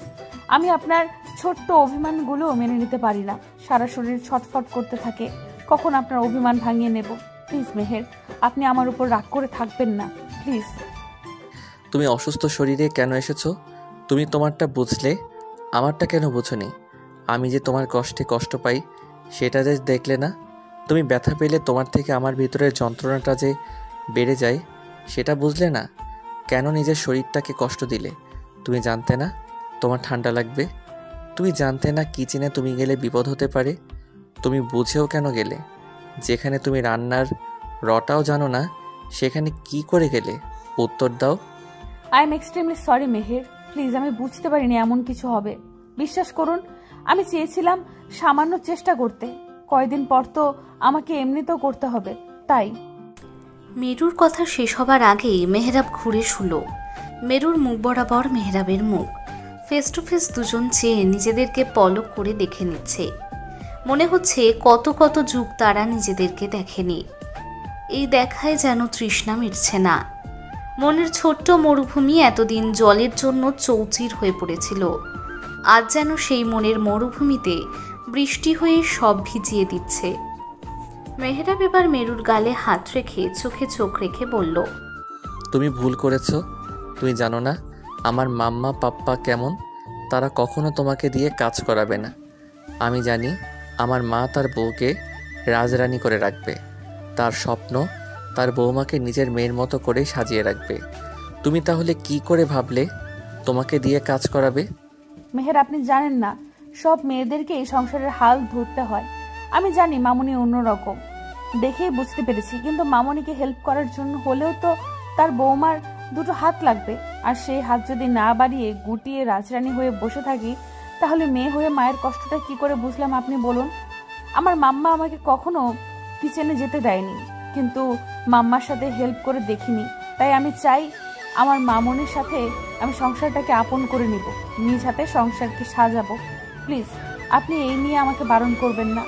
আমি আপনার ছোট্ট অভিমানগুলো মেনে নিতে পারি না। সারা শরীর ছটফট করতে থাকে, কখন আপনার অভিমান ভাঙিয়ে নেব। প্লিজ মেহের, আপনি আমার উপর রাগ করে থাকবেন না, প্লিজ। তুমি অসুস্থ শরীরে কেন এসেছো? তুমি তোমারটা বুঝলে, আমারটা কেন বুঝোনি? আমি যে তোমার কষ্টে কষ্ট পাই সেটা যে দেখলে না? তুমি ব্যথা পেলে তোমার থেকে আমার ভিতরের যন্ত্রণাটা যে বেড়ে যায় সেটা বুঝলে না? কেন নিজের শরীরটাকে কষ্ট দিলে? তুমি জানতে না তোমার ঠান্ডা লাগবে? তুমি জানতে না কিচেনে তুমি গেলে বিপদ হতে পারে? তুমি বুঝেও কেন গেলে? যেখানে তুমি রান্নার রটাও জানো না সেখানে কি করে গেলে? উত্তর দাও। I am extremely sorry Meher, please. আমি বুঝতে পারিনি এমন কিছু হবে। বিশ্বাস করুন, আমি চেয়েছিলাম সামান্য চেষ্টা করতে। কয়দিন পর তো আমাকে এমনিতেও করতে হবে, তাই। মেরুর কথা শেষ হবার আগেই মেহরাব ঘুরে শুল। মেরুর মুখ বরাবর মেহরাবের মুখ। ফেস টু ফেস দুজন চেয়ে নিজেদেরকে পলক করে দেখে নিচ্ছে। মনে হচ্ছে কত কত যুগ তারা নিজেদেরকে দেখেনি। এই দেখায় যেন তৃষ্ণা মিটছে না। মনের ছোট্ট মরুভূমি এতদিন জলের জন্য চৌচির হয়ে পড়েছিল। আজ যেন সেই মনের মরুভূমিতে বৃষ্টি হয়ে সব ভিজিয়ে দিচ্ছে। মেহরাব এবার মেরুর গালে হাত রেখে চোখে চোখ রেখে বলল, তুমি ভুল করেছো। তুমি জানো না আমার মাম্মা পাপ্পা কেমন? তারা কখনো তোমাকে দিয়ে কাজ করাবে না। আমি জানি আমার মা তার বউকে রাজরানী করে রাখবে। তার স্বপ্ন তার বৌমাকে নিজের মেয়ের মতো করেই সাজিয়ে রাখবে। তুমি তাহলে কি করে ভাবলে তোমাকে দিয়ে কাজ করাবে? মেহের, আপনি জানেন না, সব মেয়েদেরকে এই সংসারের হাল ধরতে হয়। আমি জানি মামুনি অন্যরকম, দেখেই বুঝতে পেরেছি, কিন্তু মামুনিকে হেল্প করার জন্য হলেও তো তার বৌমার দুটো হাত লাগবে। আর সেই হাত যদি না বাড়িয়ে গুটিয়ে রাজরানী হয়ে বসে থাকি, তাহলে মেয়ে হয়ে মায়ের কষ্টটা কি করে বুঝলাম আপনি বলুন? আমার মাম্মা আমাকে কখনো কিচেনে যেতে দেয়নি, কিন্তু মাম্মার সাথে হেল্প করে দেখিনি। তাই আমি চাই আমার মামুনির সাথে আমি সংসারটাকে আপন করে নিব, নিজ হাতে সংসারকে সাজাবো। প্লিজ আপনি এই নিয়ে আমাকে বারণ করবেন না।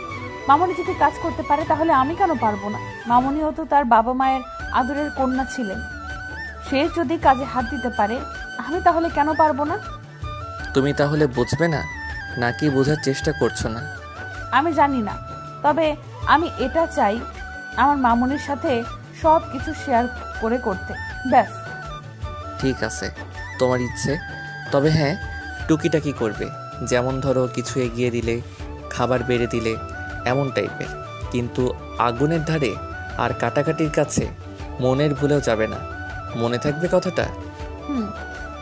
মামুনি যদি কাজ করতে পারে তাহলে আমি কেন পারবো না? মামুনিও তো তার বাবা মায়ের আদরের কন্যা ছিলেন, সে যদি কাজে হাত দিতে পারে আমি তাহলে কেন পারবো না? তুমি তাহলে বুঝবে না, নাকি বোঝার চেষ্টা করছো না? আমি জানি না, তবে আমি এটা চাই আমার মামুনির সাথে সব কিছু শেয়ার করে করতে, ব্যাস। ঠিক আছে, তোমার ইচ্ছে। তবে হ্যাঁ, টুকিটাকি করবে, যেমন ধরো কিছু এগিয়ে দিলে, খাবার বেড়ে দিলে, এমন টাইপের। কিন্তু আগুনের ধারে আর কাটাকাটির কাছে মনের ভুলেও যাবে না, মনে থাকবে কথাটা?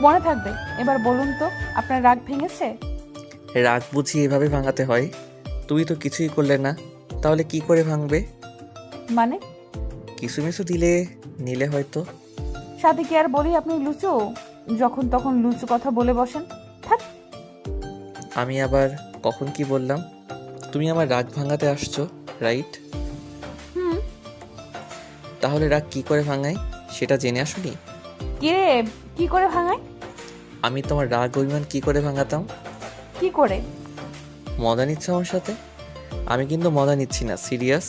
মনে থাকবে। এবার বলুন তো, আপনার রাগ ভেঙেছে? রাগ বুঝি এভাবে ভাঙাতে হয়? তুমি তো কিছুই করলে না, তাহলে কি করে ভাঙবে? মানে কিছু মিছু দিলে নিলে হয়তো। সাথে কি আর বলি আপনি লুচু? যখন তখন লুচু কথা বলে বসেন। থাক। আমি আবার কখন কি বললাম? তুমি আমার রাগ ভাঙাতে আসছো, রাইট? তাহলে রাগ কি করে ভাঙাই সেটা জেনে আসুনি? কিরে, কি করে ভাঙাই? আমি তোমার রাগ অভিমান কি করে ভাঙাতাম? কি করে? মজা নিচ্ছ আমার সাথে? আমি কিন্তু মজা নিচ্ছি না, সিরিয়াস।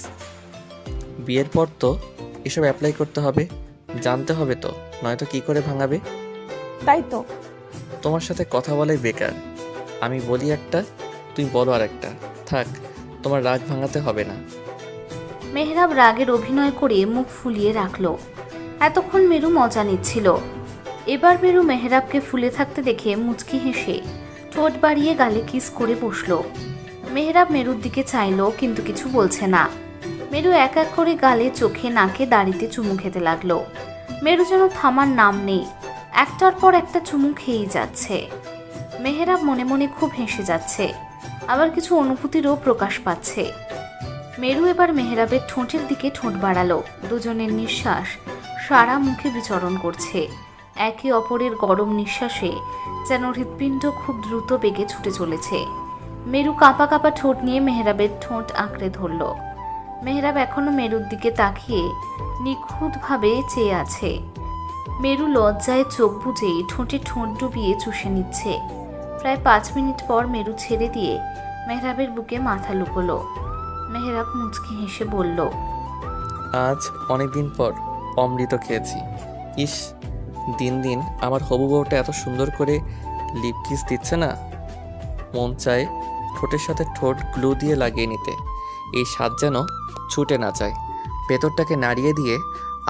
বিয়ের পর তো এসব অ্যাপ্লাই করতে হবে, জানতে হবে তো, নয়তো কি করে ভাঙাবে? তাই তো। তোমার সাথে কথা বলাই বেকার। আমি বলি একটা, তুমি বলো আর একটা। থাক, তোমার রাগ ভাঙাতে হবে না। মেহরাব রাগের অভিনয় করে মুখ ফুলিয়ে রাখলো। এতক্ষণ মেরু মজা নিচ্ছিল। এবার মেরু মেহরাবকে ফুলে থাকতে দেখে মুচকি হেসে ঠোঁট বাড়িয়ে গালে কিস করে বসলো। মেহরাব মেরুর দিকে চাইলো, কিন্তু কিছু বলছে না। মেরু এক এক করে গালে, চোখে, নাকে, দাড়িতে চুমু খেতে লাগলো। মেরু যেন থামার নাম নেই, একটার পর একটা চুমু খেয়েই যাচ্ছে। মেহরাব মনে মনে খুব হেসে যাচ্ছে, আবার কিছু অনুভূতিরও প্রকাশ পাচ্ছে। মেরু এবার মেহরাবের ঠোঁটের দিকে ঠোঁট বাড়ালো। দুজনের নিঃশ্বাস সারা মুখে বিচরণ করছে। একে অপরের গরম নিঃশ্বাসে যেন হৃৎপিণ্ড খুব দ্রুত বেগে ছুটে চলেছে। মেরু কাঁপা কাঁপা ঠোঁট নিয়ে মেহরাবের ঠোঁট আঁকড়ে ধরল। মেহরাব এখনো মেরুর দিকে তাকিয়ে নিখুঁতভাবে চেয়ে আছে। মেরু লজ্জায় চোখ বুজেই ঠোঁটে ঠোঁট ডুবিয়ে চুষে নিচ্ছে। প্রায় 5 মিনিট পর মেরু ছেড়ে দিয়ে মেহরাবের বুকে মাথা লুকোলো। মেহরাব মুচকি হেসে বলল, আজ অনেকদিন পর অমৃত খেয়েছি। ইস, দিন দিন আমার হবু বউটা এত সুন্দর করে লিপ কিস দিচ্ছে না, মন চায় ঠোঁটের সাথে ঠোঁট গ্লু দিয়ে লাগিয়ে নিতে। এই স্বাদ যেন ছুটে না যায়, ভেতরটাকে নাড়িয়ে দিয়ে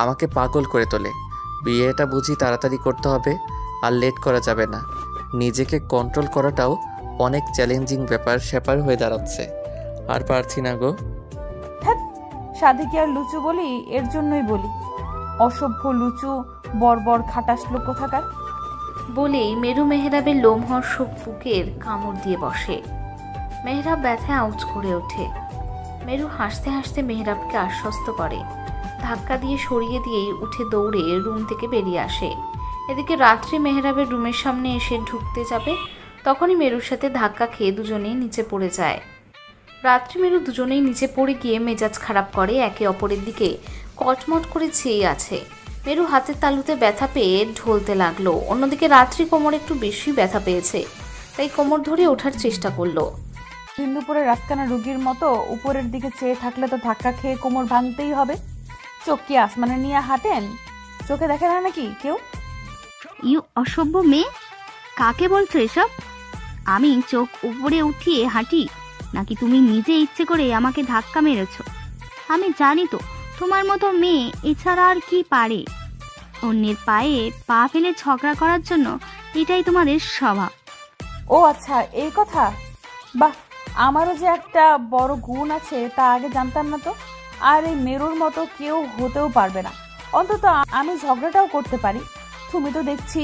আমাকে পাগল করে তোলে। বিয়েটা বুঝি তাড়াতাড়ি করতে হবে, আর লেট করা যাবে না। নিজেকে কন্ট্রোল করাটাও অনেক চ্যালেঞ্জিং ব্যাপার স্যাপার হয়ে দাঁড়াচ্ছে। আর পারছি না গো। সাধে কি আর লুচু বলি? এর জন্যই বলি, অসভ্য লুচু, বর্বর খাটাস লোক কোথাকার। বলেই মেরু মেহরাবের লোমহর্ষক বুকের কামড় দিয়ে বসে। মেহরাব ব্যথায় আউচ করে ওঠে। মেরু হাসতে হাসতে মেহরাবকে আশ্বস্ত করে, ধাক্কা দিয়ে সরিয়ে দিয়েই উঠে দৌড়ে রুম থেকে বেরিয়ে আসে। এদিকে রাত্রি মেহরাবের রুমের সামনে এসে ঢুকতে যাবে, তখনই মেরুর সাথে ধাক্কা খেয়ে দুজনেই নিচে পড়ে যায়। রাত্রি মেরু দুজনেই নিচে পড়ে গিয়ে মেজাজ খারাপ করে, একে অপরের দিকে কটমট করে চেয়ে আছে। মেরু হাতের তালুতে ব্যথা পেয়ে ঢলতে লাগলো। অন্যদিকে রাত্রি কোমর একটু বেশি ব্যথা পেয়েছে, তাই কোমর ধরে ওঠার চেষ্টা করলো। হিন্দুপুরে রাতকানা রুগীর মতো উপরের দিকে চেয়ে থাকলে তো ধাক্কা খেয়ে কোমর ভাঙতেই হবে। চোখ কি আসমানে নিয়ে হাঁটেন? চোখে দেখে না নাকি কেউ? ইউ অসভ্য মেয়ে, কাকে বলছো এসব? আমি চোখ উপরে উঠিয়ে হাঁটি, নাকি তুমি নিজে ইচ্ছে করে আমাকে ধাক্কা মেরেছো? আমি জানি তো তোমার মতো মেয়ে এছাড়া আর কি পারে। অন্যের পায়ে পা ফেলে ঝগড়া করার জন্য এটাই তোমাদের স্বভাব। ও আচ্ছা, এই কথা। বাহ, আমারও যে একটা বড় গুণ আছে তা আগে জানতাম না তো। আর এই মেরুর মতো কেউ হতেও পারবে না। অন্তত আমি ঝগড়াটাও করতে পারি। তুমি তো দেখছি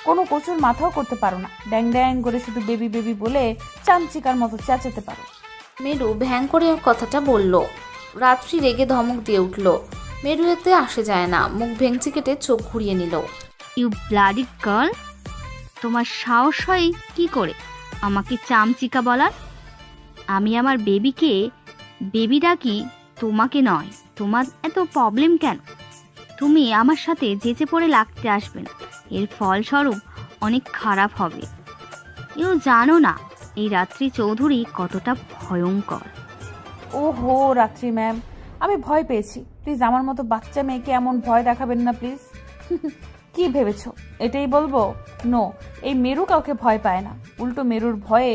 কোনো কচুর মাথাও করতে পারো না, ড্যাং ড্যাং করে শুধু বেবি বেবি বলে চামচিকার মতো চেঁচাতে পারো। মেরু ভ্যাং করে ওর কথাটা বলল। রাত্রি রেগে ধমক দিয়ে উঠল। মেরু এতে আসে যায় না, মুখ ভেঙচি কেটে চোখ ঘুরিয়ে নিল। ইউ ব্লাডি গার্ল, তোমার সাহস হয় কি করে আমাকে চামচিকা বলার? আমি আমার বেবিকে বেবি ডাকি, তোমাকে নয়। তোমার এত প্রবলেম কেন? তুমি আমার সাথে যেচে পড়ে লাগতে আসবে না, এর ফলস্বরূপ অনেক খারাপ হবে। এও জানো না এই রাত্রি চৌধুরী কতটা ভয়ঙ্কর। ওহো রাত্রি ম্যাম, আমি ভয় পেয়েছি। প্লিজ আমার মতো বাচ্চা মেয়েকে এমন ভয় দেখাবেন না প্লিজ। কি ভেবেছো এটাই বলবো? নো, এই মেরু কাউকে ভয় পায় না, উল্টো মেরুর ভয়ে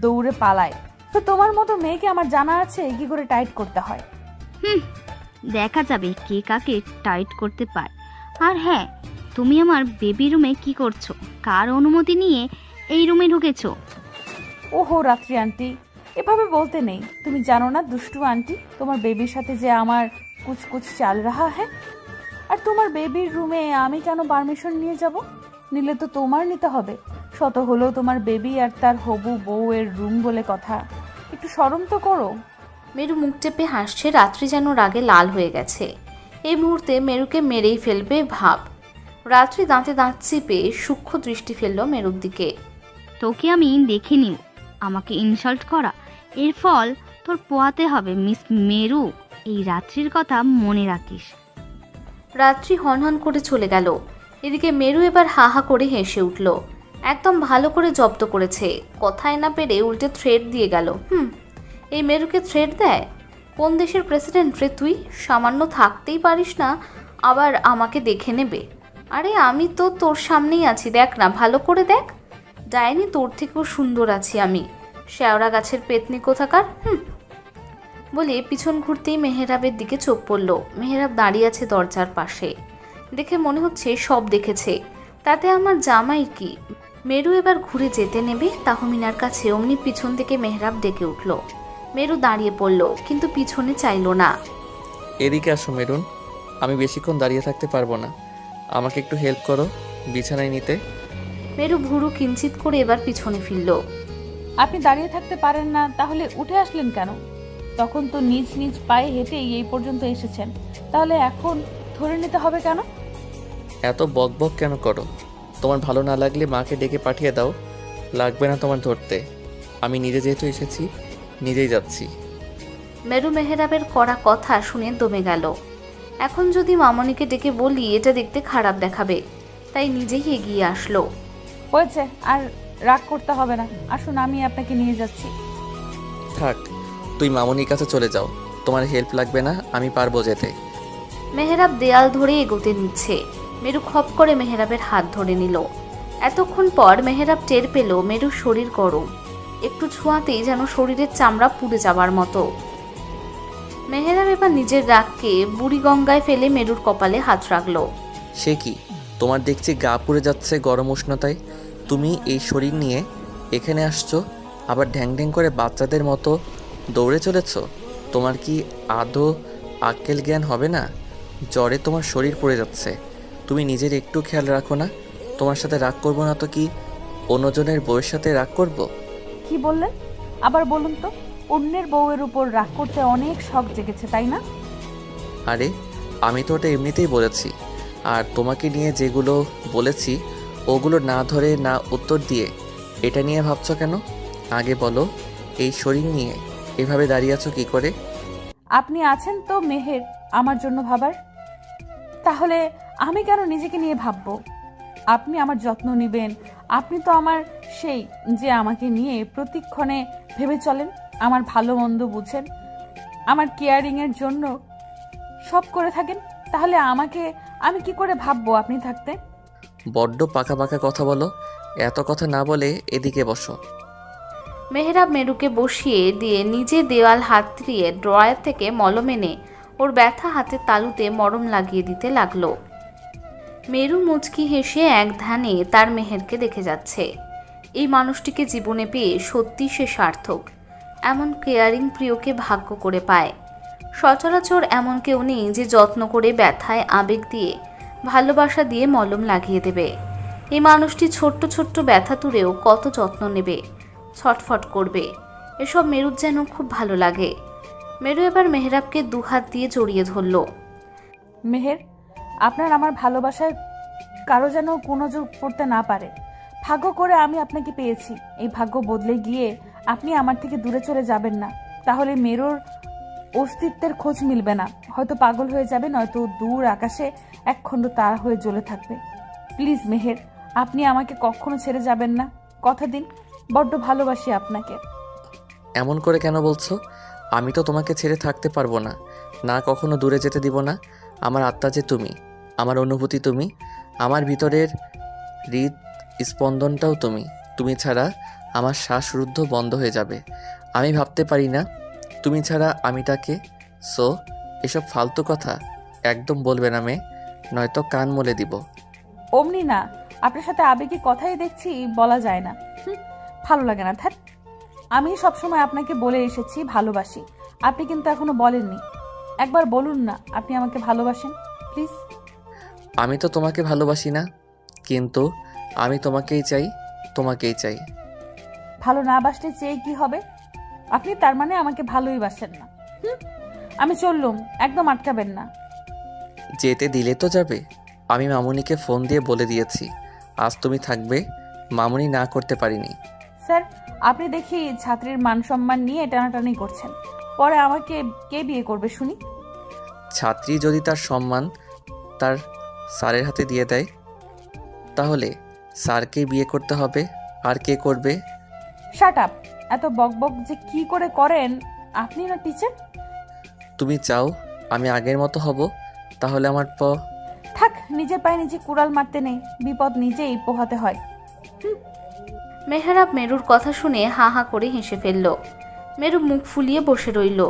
দৌড়ে পালায়। তো তোমার মতো মেয়েকে আমার জানা আছে কি করে টাইট করতে হয়। দেখা যাবে কে কাকে টাইট করতে পারে। আর হ্যাঁ, তুমি আমার বেবি রুমে কি করছো? কার অনুমতি নিয়ে এই রুমে ঢুকেছো? ওহো রাত্রি আন্টি, এভাবে বলতে নেই। তুমি জানো না দুষ্টু আন্টি, তোমার বেবির সাথে যে আমার কুছ কুছ চাল রাহা হ্যাঁ। আর তোমার বেবির রুমে আমি কেন পারমিশন নিয়ে যাব? নিলে তো তোমার নিতে হবে। শত হলেও তোমার বেবি আর তার হবু বউয়ের রুম বলে কথা, একটু শরম তো করো। মেরু মুখ চেপে হাসছে। রাত্রি যেন রাগে লাল হয়ে গেছে। এই মুহূর্তে মেরুকে মেরেই ফেলবে ভাব। রাত্রি দাঁতে দাঁত চিপে সূক্ষ্ম দৃষ্টি ফেলল মেরুর দিকে। তোকে আমি দেখে নিব আমাকে ইনসাল্ট করা, এর ফল তোর পোয়াতে হবে মিস মেরু। এই রাত্রির কথা মনে রাখিস। রাত্রি হনহন করে চলে গেল। এদিকে মেরু এবার হা হা করে হেসে উঠল। একদম ভালো করে জব্দ করেছে। কথায় না পেরে উল্টে থ্রেট দিয়ে গেল। এই মেরুকে থ্রেট দেয়? কোন দেশের প্রেসিডেন্ট রে তুই? সামান্য থাকতেই পারিস না, আবার আমাকে দেখে নেবে? আরে আমি তো তোর সামনেই আছি, দেখ না, ভালো করে দেখ। যায়নি, তোর থেকেও সুন্দর আছি আমি, শেওড়া গাছের পেতনি কোথাকার। বলে পিছন ঘুরতেই মেহেরাবের দিকে চোখ পড়ল। মেহেরাব দাঁড়িয়ে আছে দরজার পাশে। দেখে মনে হচ্ছে সব দেখেছে, তাতে আমার জামাই কি। মেরু এবার ঘুরে যেতে নেবে তাহমিনার কাছে, অমনি পিছন থেকে মেহেরাব ডেকে উঠল। মেরু দাঁড়িয়ে পড়ল, কিন্তু পিছনে চাইল না। এদিকে আসো মেরুন, আমি বেশিক্ষণ দাঁড়িয়ে থাকতে পারবো না, আমাকে একটু হেল্প করো বিছানায় নিতে। মেরু ভুরু কিঞ্চিত করে এবার পিছনে ফিরল। আপনি দাঁড়িয়ে থাকতে পারেন না, তাহলে উঠে আসলেন কেন? তখন তো নিজ নিজ পায়ে হেঁটেই এই পর্যন্ত এসেছেন, তাহলে এখন ধরে নিতে হবে কেন? এত বক বক কেন করো? তোমার ভালো না লাগলে মাকে ডেকে পাঠিয়ে দাও, লাগবে না তোমার ধরতে। আমি নিজে যেহেতু এসেছি, নিজেই যাচ্ছি। মেরু মেহেরাবের কড়া কথা শুনে দমে গেল। এখন যদি মামনিকে ডেকে বলি এটা দেখতে খারাপ দেখাবে, তাই নিজেই এগিয়ে আসলো। হয়েছে, আর রাগ করতে হবে না, আসুন আমি আপনাকে নিয়ে যাচ্ছি। থাক, তুই মামনির কাছে চলে যাও, তোমার হেল্প লাগবে না, আমি পারবো যেতে। মেহেরাব দেয়াল ধরে এগোতে নিচ্ছে। মেরু খপ করে মেহেরাবের হাত ধরে নিল। এতক্ষণ পর মেহেরাব টের পেল মেরুর শরীর গরম, একটু ছোঁয়াতেই যেন শরীরের চামড়া পুড়ে যাবার মতো। মেহেরাব এবার নিজের রাগকে বুড়ি গঙ্গায় ফেলে মেরুর কপালে হাত রাখলো। সে কি, তোমার দেখছি গা পুড়ে যাচ্ছে গরম উষ্ণতায়, তুমি এই শরীর নিয়ে এখানে আসছো, আবার ঢ্যাং ঢ্যাং করে বাচ্চাদের মতো দৌড়ে চলেছ? তোমার কি আদৌ আক্কেল জ্ঞান হবে না? জ্বরে তোমার শরীর পড়ে যাচ্ছে, তুমি নিজের একটু খেয়াল রাখো না? তোমার সাথে রাগ করবো না তো কি অন্যজনের বউয়ের সাথে রাগ করব? কি বললেন? আবার বলুন তো। অন্যের বউয়ের উপর রাগ করতে অনেক শখ জেগেছে, তাই না? আরে আমি তো ওটা এমনিতেই বলেছি, আর তোমাকে নিয়ে যেগুলো বলেছি ওগুলো না ধরে না উত্তর দিয়ে এটা নিয়ে ভাবছো কেন? আগে বলো, এই শরীর নিয়ে এভাবে দাঁড়িয়ে আছো কি করে? আপনি আছেন তো মেহের আমার জন্য ভাবার, তাহলে আমি কেন নিজেকে নিয়ে ভাববো? আপনি আমার যত্ন নেবেন, আপনি তো আমার সেই যে আমাকে নিয়ে প্রতিক্ষণে ভেবে চলেন, আমার ভালো মন্দ বুঝেন, আমার কেয়ারিং এর জন্য সব করে থাকেন, তাহলে আমি কি করে ভাববো আপনি থাকতে? বড্ড পাকা পাকা কথা বলো, এত কথা না বলে এদিকে বসো। মেহেরাব মেরুকে বসিয়ে দিয়ে নিজে দেওয়াল হাত দিয়ে ড্রয়ার থেকে মলম এনে ওর ব্যথা হাতের তালুতে মরম লাগিয়ে দিতে লাগলো। মেরু মুচকি হেসে এক ধ্যানে তার মেহেরকে দেখে যাচ্ছে। এই মানুষটিকে জীবনে পেয়ে সত্যি সে সার্থক। এমন কেয়ারিং প্রিয়কে ভাগ্য করে পায়। সচরাচর এমন কেউ নেই যে যত্ন করে ব্যথায় আবেগ দিয়ে ভালোবাসা দিয়ে মলম লাগিয়ে দেবে। এই মানুষটি ছোট্ট ছোট্ট ব্যথা তুলেও কত যত্ন নেবে, ছটফট করবে। এসব মেরুর যেন খুব ভালো লাগে। মেরু এবার মেহরাবকে দুহাত দিয়ে জড়িয়ে ধরল। মেহের, আপনার আমার ভালোবাসায় কারো যেন কোনো যোগ পড়তে না পারে। ভাগ্য করে আমি আপনাকে পেয়েছি। এই ভাগ্য বদলে গিয়ে আপনি আমার থেকে দূরে চলে যাবেন না, তাহলে মেরুর অস্তিত্বের খোঁজ মিলবে না। হয়তো পাগল হয়ে যাবে, নয়তো দূর আকাশে একখণ্ড তারা হয়ে জ্বলে থাকবে। প্লিজ মেহের, আপনি আমাকে কখনো ছেড়ে যাবেন না, কথা দিন। বড্ড ভালোবাসি আপনাকে। এমন করে কেন বলছো? আমি তো তোমাকে ছেড়ে থাকতে পারবো না, না কখনো দূরে যেতে দিব না। আমার আত্মা যে তুমি, আমার অনুভূতি তুমি, আমার ভিতরের হৃদ স্পন্দনটাও তুমি। তুমি ছাড়া আমার শ্বাসরুদ্ধ বন্ধ হয়ে যাবে। আমি ভাবতে পারি না তুমি ছাড়া আমিটাকে। সো এসব ফালতু কথা একদম বলবে না মেয়ে, নয়তো কান মলে দিব। অমনি না, আপনার সাথে আবেগী কথাই দেখছি, বলা যায় না। ভালো লাগে না, ধ্যাত। আমি সবসময় আপনাকে বলে এসেছি ভালোবাসি, আপনি কিন্তু এখনো বলেননি। একবার বলুন না আপনি আমাকে ভালোবাসেন, প্লিজ। আমি তো তোমাকে ভালোবাসি না, কিন্তু আমি তোমাকেই চাই, তোমাকেই চাই। ভালো না বাসলে চেয়ে কি হবে? আপনি তার মানে আমাকে ভালোই বাসেন না। আমি চললুম, একদম আটকাবেন না। যেতে দিলে তো যাবে। আমি মামুনিকে ফোন দিয়ে বলে দিয়েছি আজ তুমি থাকবে। মামুনি না করতে পারিনি। স্যার, আপনি দেখি ছাত্রীর মান সম্মান নিয়ে টানাটানি করছেন। পরে আমাকে কে বিয়ে করবে শুনি? ছাত্রী যদি তার সম্মান তার স্যারের হাতে দিয়ে দেয়, তাহলে স্যারকে বিয়ে করতে হবে। আর কে করবে? Shut up. এত বকবক যে কি করে করেন আপনি না টিচার? তুমি চাও আমি আগের মতো হব, তাহলে আমার থাক, নিজের পায়ে নিজে কুড়াল মারতে নেই, বিপদ নিজেই পোহাতে হয়। মেহরাব মেরুর কথা শুনে হা হা করে হেসে ফেলল। মেরু মুখ ফুলিয়ে বসে রইল।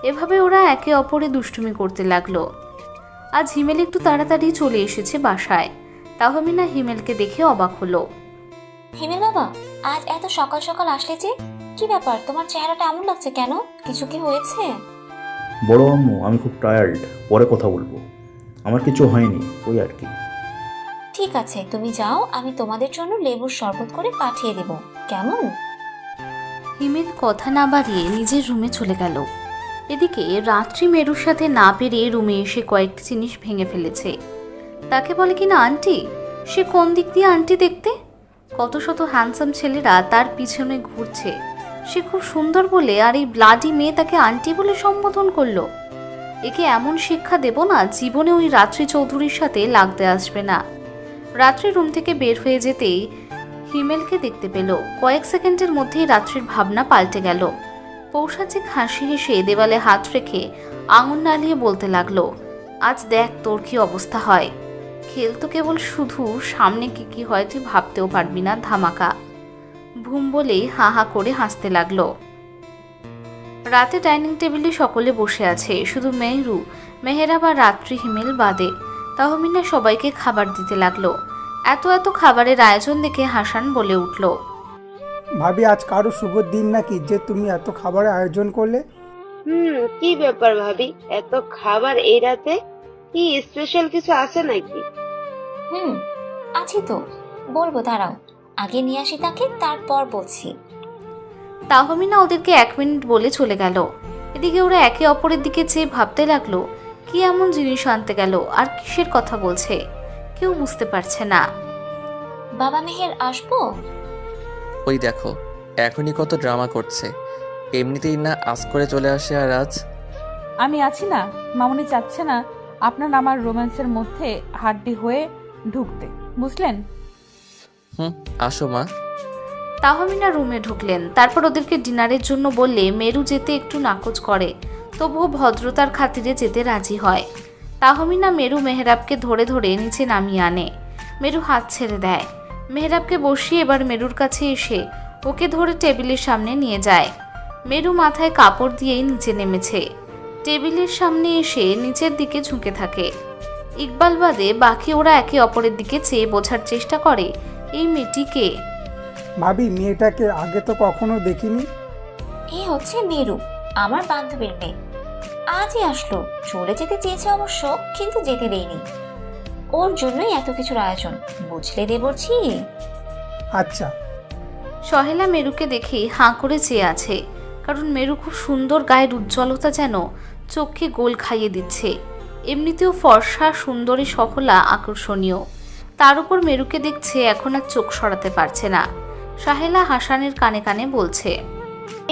এভাবে ওরা একে অপরে দুষ্টুমি করতে লাগলো। আজ হিমেল একটু তাড়াতাড়ি চলে এসেছে বাসায়। তাহমিনা হিমেলকে দেখে অবাক হলো। হিমেল বাবা, আজ এত সকাল সকাল আসলে যে? কি ব্যাপার, তোমার চেহারাটা এমন লাগছে কেন? কিছু কি হয়েছে? বড় আম্মু, আমি খুব টায়ার্ড, পরে কথা বলবো। আমার কিছু হয়নি, ওই আর কি। ঠিক আছে, তুমি যাও, আমি তোমাদের জন্য লেবুর শরবত করে পাঠিয়ে দেব, কেমন? হিমেল কথা না বাড়িয়ে নিজের রুমে চলে গেল। এদিকে রাত্রি মেরুর সাথে না পেরে রুমে এসে কয়েকটি জিনিস ভেঙে ফেলেছে। তাকে বলে কিনা আন্টি। সে কোন দিক দিয়ে আন্টি দেখতে? কত শত হ্যান্ডসাম ছেলেরা তার পিছনে ঘুরছে। সে খুব সুন্দর বলে আর এই ব্লাডি মেয়ে তাকে আন্টি বলে সম্বোধন করলো। একে এমন শিক্ষা দেব না, জীবনে ওই রাত্রি চৌধুরীর সাথে লাগতে আসবে না। রাত্রি রুম থেকে বের হয়ে যেতেই হিমেলকে দেখতে পেল। কয়েক সেকেন্ডের মধ্যেই রাত্রির ভাবনা পাল্টে গেল। পৌষাচিক হাসি হেসে দেওয়ালে হাত রেখে আঙুল নাড়িয়ে বলতে লাগলো, আজ দেখ তোর কি অবস্থা হয়। খেল তো কেবল শুধু, সামনে কি কি হয় তুই ভাবতেও পারবি না, ধামাকা। ভুম বলেই হা হা করে হাসতে লাগলো। রাতে ডাইনিং টেবিলে সকলে বসে আছে, শুধু মেহরু, মেহেরাব আর রাত্রি হিমেল বাদে। তাহমিনা সবাইকে খাবার দিতে লাগলো। এত এত খাবারের আয়োজন দেখে হাসান বলে উঠল, ভাবি আজ কারো শুভ দিন নাকি যে তুমি এত খাবারের আয়োজন করলে? কি ব্যাপার ভাবি, এত খাবার এই রাতে? কি স্পেশাল কিছু আছে নাকি? আছি তো, বলবো, দাঁড়াও, আগে নিয়ে আসি তাকে, তারপর বলছি। তাহমিনা ওদেরকে 1 মিনিট বলে চলে গেল। এদিকে ওরা একে অপরের দিকে চেয়ে ভাবতে লাগলো কি এমন জিনিস আনতে গেল আর কিসের কথা বলছে, কেউ বুঝতে পারছে না। বাবা মেহের, আসবো? ওই দেখো এখনই কত ড্রামা করছে। এমনিতেই না আজ করে চলে আসে, আর আজ আমি আছি না। মামুনি চাচ্ছে না আপনার আমার রোম্যান্সের মধ্যে হাড্ডি হয়ে ঢুকতে, বুঝলেন? আসো মা। তাহমিনা রুমে ঢুকলেন। তারপর ওদেরকে ডিনারের জন্য বললে মেরু যেতে একটু নাকচ করে, তবুও ভদ্রতার খাতিরে যেতে রাজি হয়। তাহমিনা মেরু মেহরাবকে ধরে ধরে নিচে নামিয়ে আনে। মেরু হাত ছেড়ে দেয়। মেহরাবকে বসিয়ে এবার মেরুর কাছে এসে ওকে ধরে টেবিলের সামনে নিয়ে যায়। মেরু মাথায় কাপড় দিয়েই নিচে নেমেছে। টেবিলের সামনে এসে নিচের দিকে ঝুঁকে থাকে। ইকবাল বাদে বাকি ওরা একে অপরের দিকে চেয়ে বোঝার চেষ্টা করে এই মেয়েটিকে। ভাবি, মেয়েটাকে আগে তো কখনো দেখিনি। এই হচ্ছে মেরু, আমার বান্ধবীর মেয়ে। আজই আসলো। চলে যেতে চেয়েছে অবশ্য, কিন্তু যেতে দেয়নি। ওর জন্যই এত কিছুর আয়োজন, বুঝলে দেবরছি? আচ্ছা। সহেলা মেরুকে দেখে হাঁ করে চেয়ে আছে, কারণ মেরু খুব সুন্দর, গায়ের উজ্জ্বলতা যেন চোখকে গোল খাইয়ে দিচ্ছে। এমনিতেও ফর্সা, সুন্দরী, সহলা, আকর্ষণীয়, তার উপর মেরুকে দেখছে, এখন আর চোখ সরাতে পারছে না। সাহেলা হাসানের কানে কানে বলছে,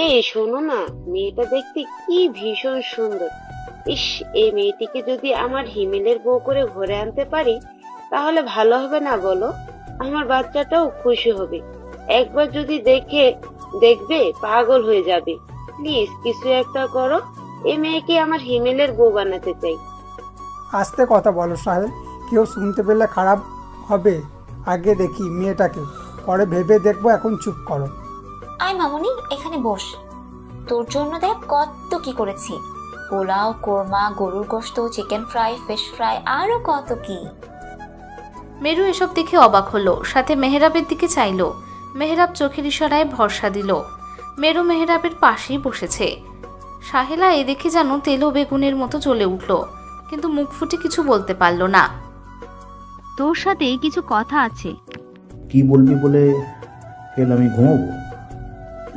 এই শোনো না, মেয়েটা দেখতে কি ভীষণ সুন্দর। ইস, এই মেয়েটিকে যদি আমার হিমেলের বউ করে ঘরে আনতে পারি তাহলে ভালো হবে না বলো? আমার বাচ্চাটাও খুশি হবে। একবার যদি দেখবে পাগল হয়ে যাবে। প্লিজ কিছু একটা করো, এই মেয়েকে আমার হিমেলের বউ বানাতে চাই। আস্তে কথা বলো সাহেল, কেউ শুনতে পেলে খারাপ হবে। আগে দেখি মেয়েটাকে, পরে ভেবে দেখবো, এখন চুপ করো। আয় মামুনি, এখানে বস। তোর জন্য দেখ কত কি করেছি। পোলাও, কোরমা, গরুর গোশত, চিকেন ফ্রাই, ফিশ ফ্রাই, আরো কত কি। মেরু এসব দেখে অবাক হলো, সাথে মেহরাবের দিকে চাইলো। মেহরাব চোখের ইশারায় ভরসা দিল। মেরু মেহরাবের পাশেই বসেছে। সাহেলা এ দেখে যেন তেলো বেগুনের মতো জ্বলে উঠল, কিন্তু মুখ ফুটে কিছু বলতে পারল না। তোর সাথে কিছু কথা আছে। কি বলবি বলে ফেল, আমি ঘুমাবো।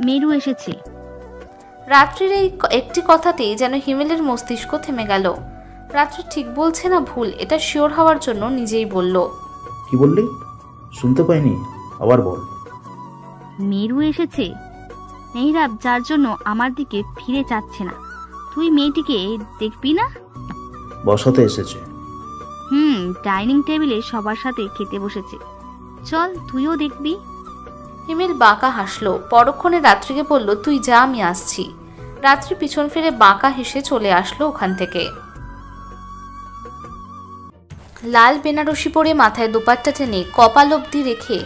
মেরু এসেছে। রাত্রির এই একটি কথাতেই যেন হিমেলের মস্তিষ্ক থেমে গেল। রাত্রি ঠিক বলছে না ভুল, এটা শিওর হওয়ার জন্য নিজেই বলল, কি বললি? শুনতে পাইনি, আবার বল। মেরু এসেছে। মেহরাব যার জন্য আমার দিকে ফিরে যাচ্ছে না, তুই মেয়েটিকে দেখবি না? বসাতে এসেছে। ডাইনিং টেবিলে সবার সাথে খেতে বসেছে, চল তুইও দেখবি। হিমেল বাঁকা হাসলো। পরক্ষণে রাত্রিকে বলল, তুই যা, আমি আসছি। রাত্রি পিছন ফিরে বাঁকা হেসে চলে আসলো ওখান থেকে। লাল বেনারসি পরে মাথায় দোপাট্টা টেনে কপাল অবধি রেখে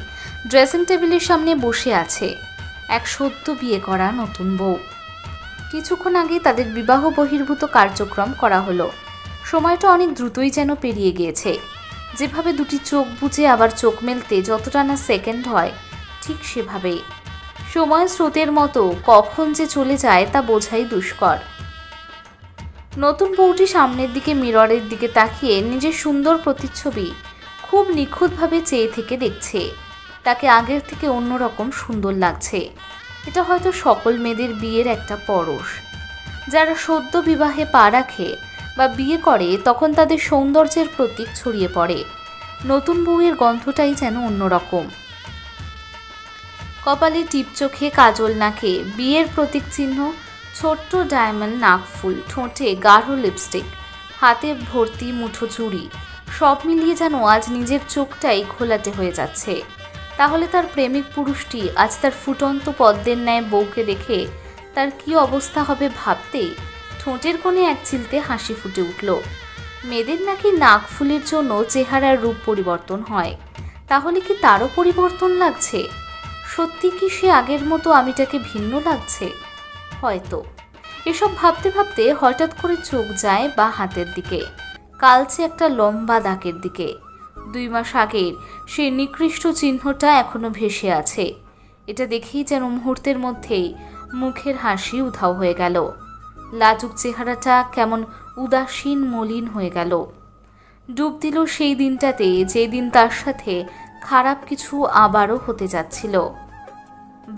ড্রেসিং টেবিলের সামনে বসে আছে এক সদ্য বিয়ে করা নতুন বউ। কিছুক্ষণ আগে তাদের বিবাহ বহির্ভূত কার্যক্রম করা হলো। সময়টা অনেক দ্রুতই যেন পেরিয়ে গিয়েছে। যেভাবে দুটি চোখ বুজে আবার চোখ মেলতে যতটা না সেকেন্ড হয়, ঠিক সেভাবেই সময় স্রোতের মতো কখন যে চলে যায় তা বোঝাই দুষ্কর। নতুন বউটি সামনের দিকে মিররের দিকে তাকিয়ে নিজের সুন্দর প্রতিচ্ছবি খুব নিখুঁতভাবে চেয়ে থেকে দেখছে। তাকে আগের থেকে অন্যরকম সুন্দর লাগছে। এটা হয়তো সকল মেয়েদের বিয়ের একটা পরশ। যারা সদ্য বিবাহে পা রাখে বা বিয়ে করে তখন তাদের সৌন্দর্যের প্রতীক ছড়িয়ে পড়ে। নতুন বউয়ের গন্ধটাই যেন অন্যরকম। কপালে টিপ চোখে, কাজল নাকে বিয়ের প্রতীক চিহ্ন, ছোট্ট ডায়মন্ড নাকফুল, ঠোঁটে গাঢ় লিপস্টিক, হাতে ভর্তি মুঠো চুড়ি, সব মিলিয়ে যেন আজ নিজের চোখটাই ঘোলাটে হয়ে যাচ্ছে। তাহলে তার প্রেমিক পুরুষটি আজ তার ফুটন্ত পদ্মের ন্যায় বউকে দেখে তার কি অবস্থা হবে ভাবতেই ঠোঁটের কোণে এক চিলতে হাসি ফুটে উঠল। মেয়েদের নাকি নাকফুলের জন্য চেহারার রূপ পরিবর্তন হয়, তাহলে কি তারও পরিবর্তন লাগছে? সত্যি কি সে আগের মতো আমিটাকে ভিন্ন লাগছে? হয়তো। এসব ভাবতে ভাবতে হঠাৎ করে চোখ যায় বা হাতের দিকে, কালচে একটা লম্বা দাগের দিকে। 2 মাস আগের সেই নিকৃষ্ট চিহ্নটা এখনো ভেসে আছে। এটা দেখেই যেন মুহূর্তের মধ্যেই মুখের হাসি উধাও হয়ে গেল। লাজুক চেহারাটা কেমন উদাসীন মলিন হয়ে গেল। ডুব দিল সেই দিনটাতে, যে দিন তার সাথে খারাপ কিছু আবারও হতে যাচ্ছিল।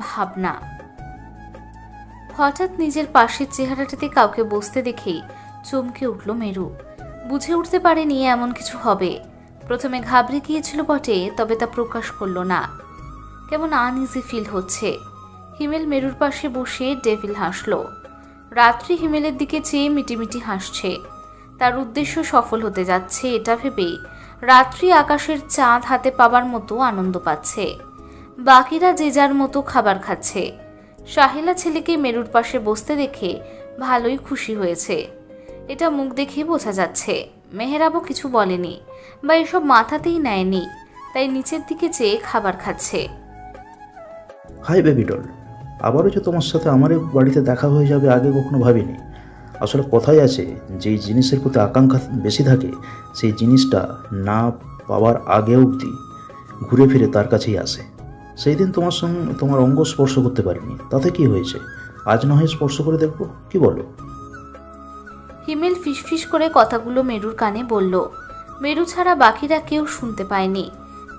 ভাবনা। হঠাৎ নিজের পাশের চেহারাটাতে কাউকে বসতে দেখেই চমকে উঠল মেরু। বুঝে উঠতে পারেনি এমন কিছু হবে। প্রথমে ঘাবড়ে গিয়েছিল বটে, তবে তা প্রকাশ করলো না। কেমন আনইজি ফিল হচ্ছে। হিমেল মেরুর পাশে বসে ডেভিল হাসল। রাত্রি হিমেলের দিকে চেয়ে মিটিমিটি হাসছে। তার উদ্দেশ্য সফল হতে যাচ্ছে এটা ভেবেই রাত্রি আকাশের চাঁদ হাতে পাবার মতো আনন্দ পাচ্ছে। বাকিরা যে যার মতো খাবার খাচ্ছে। সাহেলা ছেলেকে মেরুর পাশে বসতে দেখে ভালোই খুশি হয়েছে, এটা মুখ দেখে বোঝা যাচ্ছে। মেহেরাবও কিছু বলেনি বা এসব মাথাতেই নেয়নি, তাই নিচের দিকে চেয়ে খাবার খাচ্ছে। হাই বেবি ডল, আবারও যে তোমার সাথে আমার বাড়িতে দেখা হয়ে যাবে আগে কখনো ভাবিনি। আসলে কথাই আছে, যেই জিনিসের প্রতি আকাঙ্ক্ষা বেশি থাকে সেই জিনিসটা না পাওয়ার আগে অবধি ঘুরে ফিরে তার কাছেই আসে। সেই দিন তোমার সঙ্গে তোমার অঙ্গ স্পর্শ করতে পারিনি, তাতে কি হয়েছে? আজ না হয় স্পর্শ করে দেখবো, কি বলো? হিমেল ফিসফিস করে কথাগুলো মেরুর কানে বলল। মেরু ছাড়া বাকিরা কেউ শুনতে পায়নি।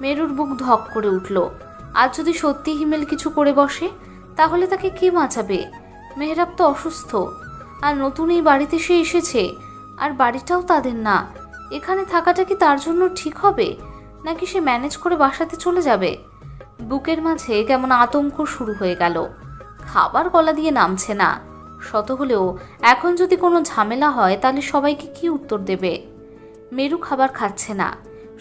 মেরুর বুক ধক করে উঠল। আর যদি সত্যি হিমেল কিছু করে বসে, তাহলে তাকে কে বাঁচাবে? মেহরাব তো অসুস্থ, আর নতুন এই বাড়িতে সে এসেছে, আর বাড়িটাও তাদের না। এখানে থাকাটা কি তার জন্য ঠিক হবে, নাকি সে ম্যানেজ করে বাসাতে চলে যাবে? বুকের মাঝে কেমন আতঙ্ক শুরু হয়ে গেল। খাবার গলা দিয়ে নামছে না। শত হলেও এখন যদি কোনো ঝামেলা হয়, তাহলে সবাইকে কি উত্তর দেবে? মেরু খাবার খাচ্ছে না,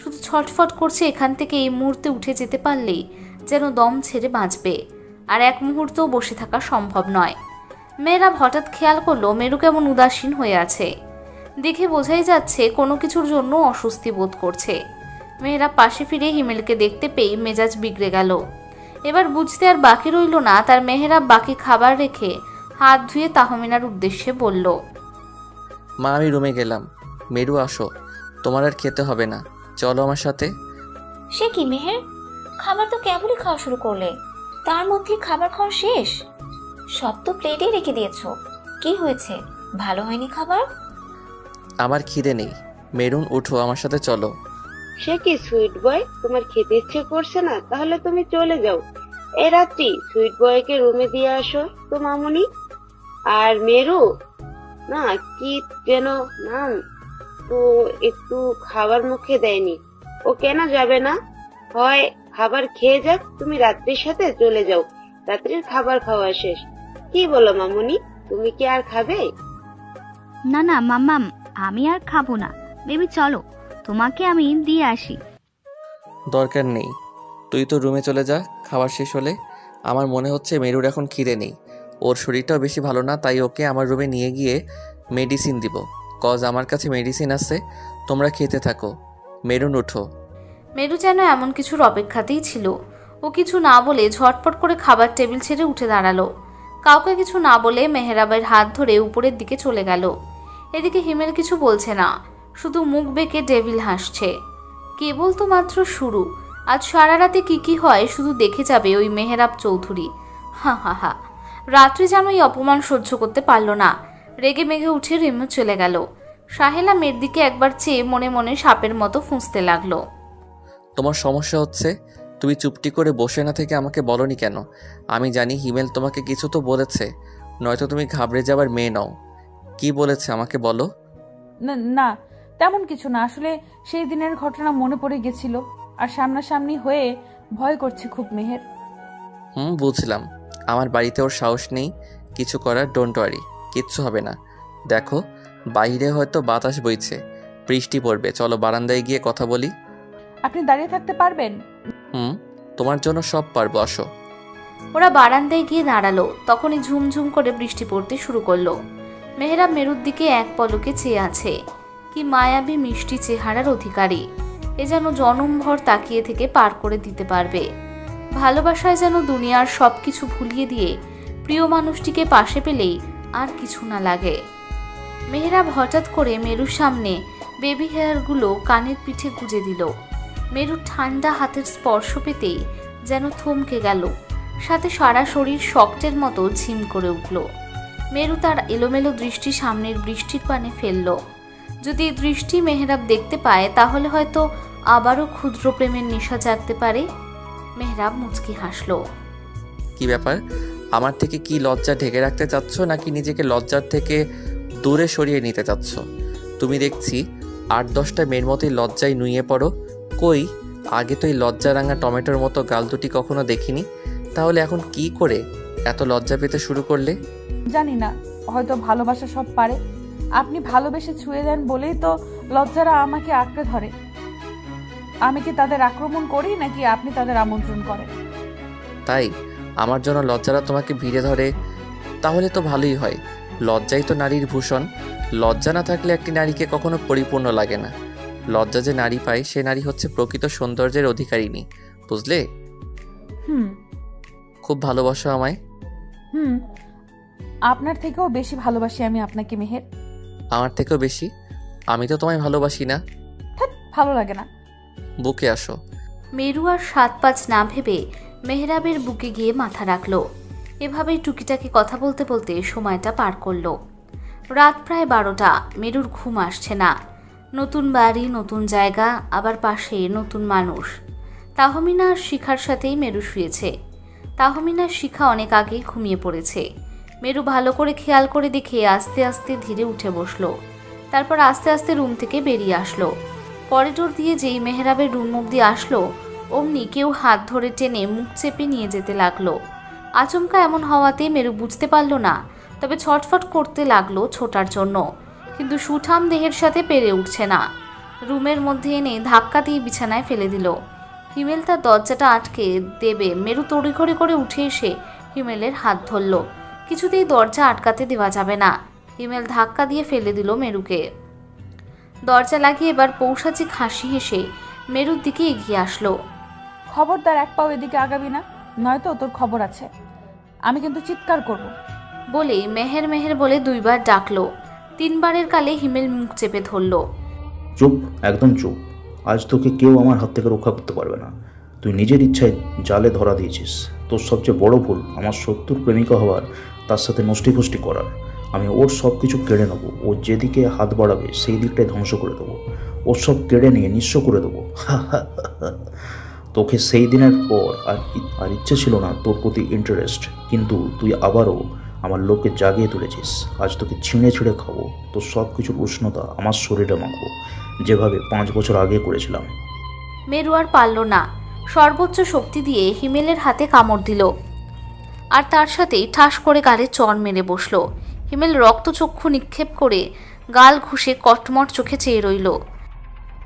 শুধু ছটফট করছে এখান থেকে এই মুহূর্তে উঠে যেতে পারলেই যেন দম ছেড়ে বাঁচবে। আর এক মুহূর্তও বসে থাকা সম্ভব নয়। মেহরাব হঠাৎ খেয়াল করলো মেরু কেমন উদাসীন হয়ে আছে। দেখে বোঝাই যাচ্ছে কোনো কিছুর জন্য অস্বস্তি বোধ করছে। মেহরাব পাশে ফিরে হিমেলকে দেখতে পেয়ে মেজাজ বিগড়ে গেল। এবার বুঝতে আর বাকি রইল না তার। মেহরাব বাকি খাবার রেখে হাত ধুয়ে তাহমিনার উদ্দেশ্যে বলল, মা আমি রুমে গেলাম, মেরু আসো, তোমার আর খেতে হবে না, চলো আমার সাথে। সে কি মেহের, খাবার তো কেবলই খাওয়া শুরু করলে, তার মধ্যে খাবার খাওয়া শেষ? সব তো প্লেটে রেখে দিয়েছো, কি হয়েছে? ভালো হয়নি খাবার? আমার খিদে নেই, মেরুন উঠো আমার সাথে চলো। সে কি সুইট বয়, তোমার খেতে ইচ্ছে করছে না? তাহলে তুমি চলে যাও। এ রাত্রি সুইট বয়কে রুমে দিয়ে আসো তো মামুনি। আর মেরু না কি যেন নাম, তো একটু খাবার মুখে দেয়নি, ও কেন যাবে না? হয় খাবার খেয়ে যাক, তুমি রাত্রির সাথে চলে যাও। রাত্রির খাবার খাওয়া শেষ। কি বলো মামুনি, তুমি কি আর খাবে? না না মাম্মাম, আমি আর খাবো না। বেবি চলো, তোমাকে আমি দিয়ে আসি। দরকার নেই, তুই তো রুমে চলে যা। খাবার শেষ হলে আমার মনে হচ্ছে মেরুর এখন খিদে নেই, ওর শরীরটাও বেশি ভালো না, তাই ওকে আমার রুমে নিয়ে গিয়ে মেডিসিন দিব। কজ আমার কাছে মেডিসিন আছে, তোমরা খেতে থাকো। মেরুন উঠো। মেরু যেন এমন কিছুর অপেক্ষাতেই ছিল। ও কিছু না বলে ঝটপট করে খাবার টেবিল ছেড়ে উঠে দাঁড়ালো। কাউকে কিছু না বলে মেহরাবের হাত ধরে উপরের দিকে চলে গেল। এদিকে হিমেল কিছু বলছে না, শুধু মুখ বেঁকে ডেভিল হাসছে। কেবল তো মাত্র শুরু। আজ সারা রাতে কি হয় শুধু দেখে যাবে ওই মেহরাব চৌধুরী। হা হা হা। রাত্রি যেন এই অপমান সহ্য করতে পারল না। রেগে মেগে উঠে রিমু চলে গেল। সাহেলা মেয়ের দিকে একবার চেয়ে মনে মনে সাপের মতো ফুঁসতে লাগলো। তোমার সমস্যা হচ্ছে, তুমি চুপটি করে বসে না থেকে আমাকে বলনি কেন? আমি জানি হিমেল তোমাকে কিছু তো বলেছে, নয়তো তুমি ঘাবড়ে যাবার মেয়ে নও। কি বলেছে আমাকে বলো। না তেমন কিছু না, আসলে সেই দিনের ঘটনা মনে পড়ে গেছিল, আর সামনাসামনি হয়ে ভয় করছে খুব মেহের। বুঝলাম। আমার বাড়িতে ওর সাহস নেই কিছু করার। ডোন্ট ওয়ারি, কিচ্ছু হবে না। দেখো বাইরে হয়তো বাতাস বইছে, বৃষ্টি পড়বে, চলো বারান্দায় গিয়ে কথা বলি। আপনি দাঁড়িয়ে থাকতে পারবেন? তোমার জন্য সব পারবো, আসো। ওরা বারান্দায় গিয়ে দাঁড়ালো। তখনই ঝুমঝুম করে বৃষ্টি পড়তে শুরু করলো। মেহরাব মেরুর দিকে এক পলকে চেয়ে আছে। কি মায়াবী মিষ্টি চেহারার অধিকারী, এ যেন জনমভর তাকিয়ে থেকে পার করে দিতে পারবে। ভালোবাসায় যেন দুনিয়ার সব কিছু ভুলিয়ে দিয়ে প্রিয় মানুষটিকে পাশে পেলেই আর কিছু না লাগে। মেহরাব হঠাৎ করে মেরুর সামনে বেবি হেয়ারগুলো কানের পিঠে গুজে দিল। মেরুর ঠান্ডা হাতের স্পর্শ পেতেই যেন থমকে গেল, সাথে সারা শরীর শক্তের মতো ঝিম করে উঠল। মেরু তার এলোমেলো দৃষ্টি সামনের বৃষ্টির পানে ফেলল। যদি এই দৃষ্টি মেহরাব দেখতে পায়, তাহলে হয়তো আবারও ক্ষুদ্র প্রেমের নেশা জাগতে পারে। মেহরাব মুচকি হাসল। কি ব্যাপার, আমার থেকে কি লজ্জা ঢেকে রাখতে চাচ্ছ, নাকি নিজেকে লজ্জার থেকে দূরে সরিয়ে নিতে চাচ্ছ? তুমি দেখছি ৮-১০টা মেয়ের মতোই লজ্জায় নুয়ে পড়ো। কই, আগে তো এই লজ্জা রাঙা টমেটোর মতো গাল দুটি কখনো দেখিনি, তাহলে এখন কি করে এত লজ্জা পেতে শুরু করলে? জানি না, হয়তো ভালোবাসা সব পারে। আপনি ভালোবেসে ছুঁয়ে দেন বলেই তো লজ্জারা আমাকে আঁকড়ে ধরে। আমি কি তাদের আক্রমণ করি, নাকি আপনি তাদের আমন্ত্রণ করেন? তাই আমার জন্য লজ্জারা তোমাকে ভিড়ে ধরে? তাহলে তো ভালোই হয়। লজ্জাই তো নারীর ভূষণ। লজ্জা না থাকলে একটি নারীকে কখনো পরিপূর্ণ লাগে না। লজ্জা যে নারী পায়, সে নারী হচ্ছে প্রকৃত সৌন্দর্যের অধিকারিণী, বুঝলে? খুব ভালোবাসো আমায়? আপনার থেকেও বেশি ভালোবাসি আমি আপনাকে মেহের। আমার থেকেও বেশি? আমি তো তোমায় ভালোবাসি না। ভালো লাগে না। বুকে আসো। মেরু আর ৭-৫ না ভেবে মেহরাবের বুকে গিয়ে মাথা রাখলো। এভাবেই টুকিটাকি কথা বলতে বলতে সময়টা পার করলো। রাত প্রায় ১২টা। মেরুর ঘুম আসছে না। নতুন বাড়ি, নতুন জায়গা, আবার পাশে নতুন মানুষ। তাহমিনা আর শিখার সাথেই মেরু শুয়েছে। তাহমিনা আর শিখা অনেক আগেই ঘুমিয়ে পড়েছে। মেরু ভালো করে খেয়াল করে দেখে আস্তে আস্তে ধীরে উঠে বসলো। তারপর আস্তে আস্তে রুম থেকে বেরিয়ে আসলো। করিডোর দিয়ে যেই মেহরাবের রুম অবধি আসলো, অমনি কেউ হাত ধরে টেনে মুখ চেপে নিয়ে যেতে লাগলো। আচমকা এমন হওয়াতে মেরু বুঝতে পারল না, তবে ছটফট করতে লাগলো ছোটার জন্য, কিন্তু সুঠাম দেহের সাথে পেরে উঠছে না। রুমের মধ্যে এনে ধাক্কা দিয়ে বিছানায় ফেলে দিল। হিমেল তার দরজাটা আটকে দেবে, মেরু তড়িঘড়ি করে উঠে এসে হিমেলের হাত ধরল। কিছুতেই দরজা আটকাতে দেওয়া যাবে না। হিমেল ধাক্কা দিয়ে ফেলে দিল মেরুকে। দরজা লাগিয়ে এবার পৌষাচিক হাসি হেসে মেরুর দিকে এগিয়ে আসলো। খবরদার এক পাও এদিকে আগাবি না, নয়তো তোর খবর আছে। আমি কিন্তু চিৎকার করব। বলে মেহের মেহের বলে 2 বার ডাকলো। 3 বারের কালে হিমেল মুখ চেপে ধরল। চুপ, একদম চুপ। আজ তোকে কেউ আমার হাত থেকে রক্ষা করতে পারবে না। তুই নিজের ইচ্ছায় জালে ধরা দিয়েছিস। তোর সবচেয়ে বড় ভুল আমার শত্রুর প্রেমিকা হওয়ার, তার সাথে নষ্টি ফষ্টি করার। আমি ওর সব কিছু কেড়ে নেবো। ও যেদিকে হাত বাড়াবে সেই দিকটাই ধ্বংস করে দেবো। ওর সব কেড়ে নিয়ে নিঃস্ব করে দেবো। তোকে সেই দিনের পর আর ইচ্ছে ছিল না তোর প্রতি ইন্টারেস্ট, কিন্তু তুই আবারও আমার লোককে জাগিয়ে তুলেছিস। আজ তোকে ছিঁড়ে ছিঁড়ে খাবো। তোর সব কিছুর উষ্ণতা আমার শরীরে মাখবো, যেভাবে 5 বছর আগে করেছিলাম। মেরু আর পারল না। সর্বোচ্চ শক্তি দিয়ে হিমেলের হাতে কামড় দিল, আর তার সাথেই ঠাস করে গালে চড় মেরে বসল। হিমেল রক্তচক্ষু নিক্ষেপ করে গাল ঘুষে কটমট চোখে চেয়ে রইল।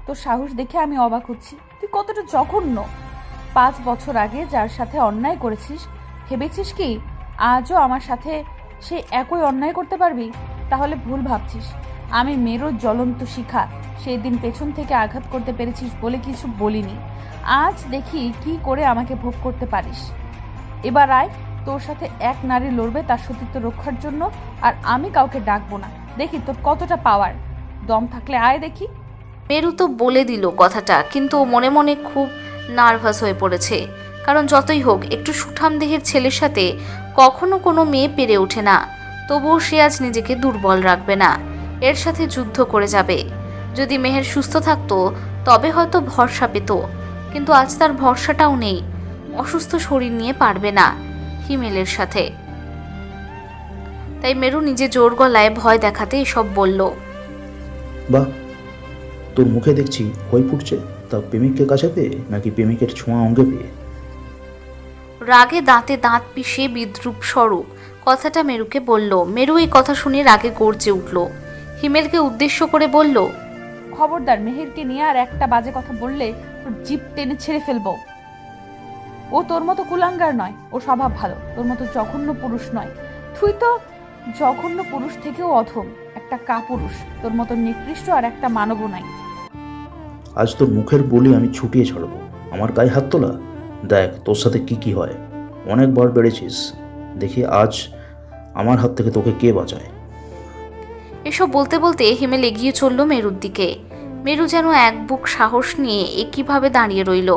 তোর সাহস দেখে আমি অবাক হচ্ছি। তুই কতটা জঘন্য। 5 বছর আগে যার সাথে অন্যায় করেছিস, ভেবেছিস কি আজও আমার সাথে সে একই অন্যায় করতে পারবি? তাহলে ভুল ভাবছিস। আমি মেরুর জ্বলন্ত শিখা। সেই দিন পেছন থেকে আঘাত করতে পেরেছিস বলে কিছু বলিনি। আজ দেখি কি করে আমাকে ভোগ করতে পারিস। এবার আয়, তোর সাথে এক নারী লড়বে তার সতীত্ব রক্ষার জন্য, আর আমি কাউকে ডাকবো না। দেখি তোর কতটা পাওয়ার। দম থাকলে আয় দেখি। মেরু তো বলে দিল কথাটা, কিন্তু মনে মনে খুব নার্ভাস হয়ে পড়েছে। কারণ যতই হোক একটু সুঠাম দেহের ছেলের সাথে কখনো কোনো মেয়ে পেরে ওঠে না। তবুও সে আজ নিজেকে দুর্বল রাখবে না, এর সাথে যুদ্ধ করে যাবে। যদি মেহের সুস্থ থাকতো তবে হয়তো ভরসা পেত, কিন্তু আজ তার ভরসাটাও নেই। অসুস্থ শরীর নিয়ে পারবে না হিমেলের সাথে। তাই মেরু নিজে জোর গলায় ভয় দেখাতে এসব বলল। বাহ, তোর মুখে দেখছি ভয় ফুটছে। তা প্রেমিককে কাছে পেয়ে নাকি প্রেমিকের ছোঁয়া অঙ্গে পেয়ে? রাগে দাঁতে দাঁত পিষে বিদ্রুপ স্বরূপ কথাটা মেরুকে বলল। মেরু এই কথা শুনে রাগে গর্জে উঠল। হিমেলকে উদ্দেশ্য করে বলল, খবরদার মেহেরকে নিয়ে আর একটা বাজে কথা বললে তোর জিভ টেনে ছেড়ে ফেলবো। ও তোর মতো কুলাঙ্গার নয়, ও স্বভাব ভালো। তোর মতো জঘন্য পুরুষ নয়। তুই তো জঘন্য পুরুষ থেকেও অধম, একটা কাপুরুষ। তোর মতো নিকৃষ্ট আর একটা মানবও নাই। আজ তোর মুখের বলি আমি ছুটিয়ে ছাড়বো। আমার গায়ে হাত তোলা, দেখ তোর সাথে কি কি হয়। অনেকবার বেড়েছিস, দেখি আজ আমার হাত থেকে তোকে কে বাঁচায়। এসব বলতে বলতে হিমেল এগিয়ে চলল মেরুর দিকে। মেরু যেন এক বুক সাহস নিয়ে একইভাবে দাঁড়িয়ে রইল।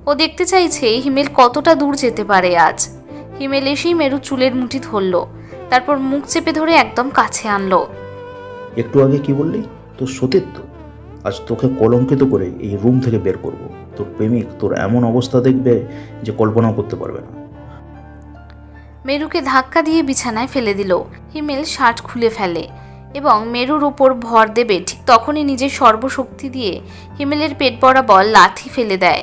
ও দেখতে চাইছে হিমেল কতটা দূর যেতে পারে আজ। হিমেল এসেই মেরু চুলের মুঠি ধরল, তারপর মুখ চেপে ধরে একদম কাছে আনলো। একটু আগে কি বললি? তোর সতীত্ব। আজ তোকে কলঙ্কিত করে এই রুম থেকে বের করব। তোর প্রেমিক তোর এমন অবস্থা দেখবে যে কল্পনাও করতে পারবে না। মেরুকে ধাক্কা দিয়ে বিছানায় ফেলে দিল। হিমেল শার্ট খুলে ফেলে এবং মেরুর উপর ভর দেবে, ঠিক তখনই নিজের সর্বশক্তি দিয়ে হিমেলের পেট বরাবর লাথি ফেলে দেয়।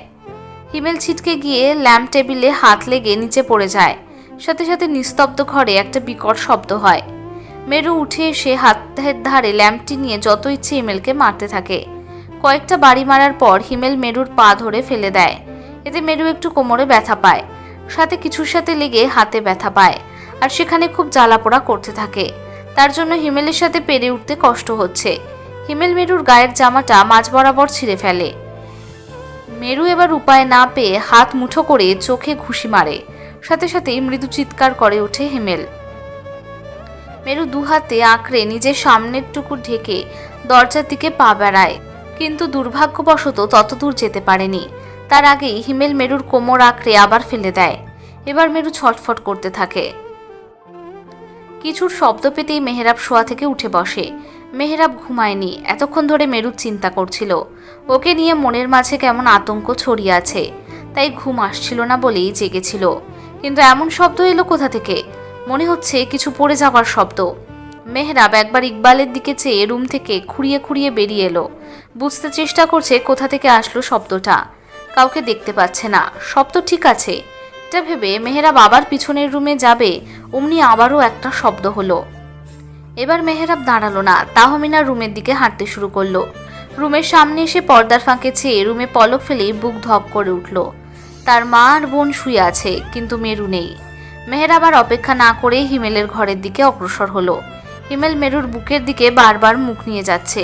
হিমেল ছিটকে গিয়ে ল্যাম্প টেবিলে হাত লেগে নিচে পড়ে যায়। সাথে সাথে নিস্তব্ধ ঘরে একটা বিকট শব্দ হয়। মেরু উঠে এসে হাতের ধারে ল্যাম্পটি নিয়ে যত ইচ্ছে হিমেলকে মারতে থাকে। কয়েকটা বাড়ি মারার পর হিমেল মেরুর পা ধরে ফেলে দেয়। এতে মেরু একটু কোমরে ব্যথা পায়, সাথে কিছুর সাথে লেগে হাতে ব্যথা পায়, আর সেখানে খুব জ্বালাপোড়া করতে থাকে। তার জন্য হিমেলের সাথে পেরে উঠতে কষ্ট হচ্ছে। হিমেল মেরুর গায়ের জামাটা মাঝ বরাবর ছিঁড়ে ফেলে। মেরু এবার উপায় না পেয়ে হাত মুঠো করে চোখে ঘুষি মারে। সাথে সাথেই মৃদু চিৎকার করে ওঠে হিমেল। মেরু 2 হাতে আঁকড়ে নিজের সামনের টুকু ঢেকে দরজার দিকে পা বাড়ায়, কিন্তু দুর্ভাগ্যবশত ততদূর যেতে পারেনি। তার আগেই হিমেল মেরুর কোমর আঁকড়ে আবার ফেলে দেয়। এবার মেরু ছটফট করতে থাকে। কিছুর শব্দ পেতেই মেহরাব শোয়া থেকে উঠে বসে। মেহরাব ঘুমায়নি। এতক্ষণ ধরে মেরুর চিন্তা করছিল, ওকে নিয়ে মনের মাঝে কেমন আতঙ্ক ছড়িয়ে আছে, তাই ঘুম আসছিল না বলেই জেগেছিল। কিন্তু এমন শব্দ এলো কোথা থেকে? মনে হচ্ছে কিছু পড়ে যাওয়ার শব্দ। মেহরাব একবার ইকবালের দিকে চেয়ে রুম থেকে খুঁড়িয়ে খুঁড়িয়ে বেরিয়ে এলো। বুঝতে চেষ্টা করছে কোথা থেকে আসলো শব্দটা। কাউকে দেখতে পাচ্ছে না, শব্দ ঠিক আছে এটা ভেবে মেহরাব আবার পিছনের রুমে যাবে, অমনি আবারও একটা শব্দ হলো। এবার মেহরাব দাঁড়ালো না, তাহমিনার রুমের দিকে হাঁটতে শুরু করলো। রুমের সামনে এসে পর্দার ফাঁকে চেয়ে রুমে পলক ফেলে বুক ধপ করে উঠল। তার মা আর বোন শুয়ে আছে, কিন্তু মেরু নেই। মেহরাব আর অপেক্ষা না করে হিমেলের ঘরের দিকে অগ্রসর হলো। হিমেল মেরুর বুকের দিকে বারবার মুখ নিয়ে যাচ্ছে,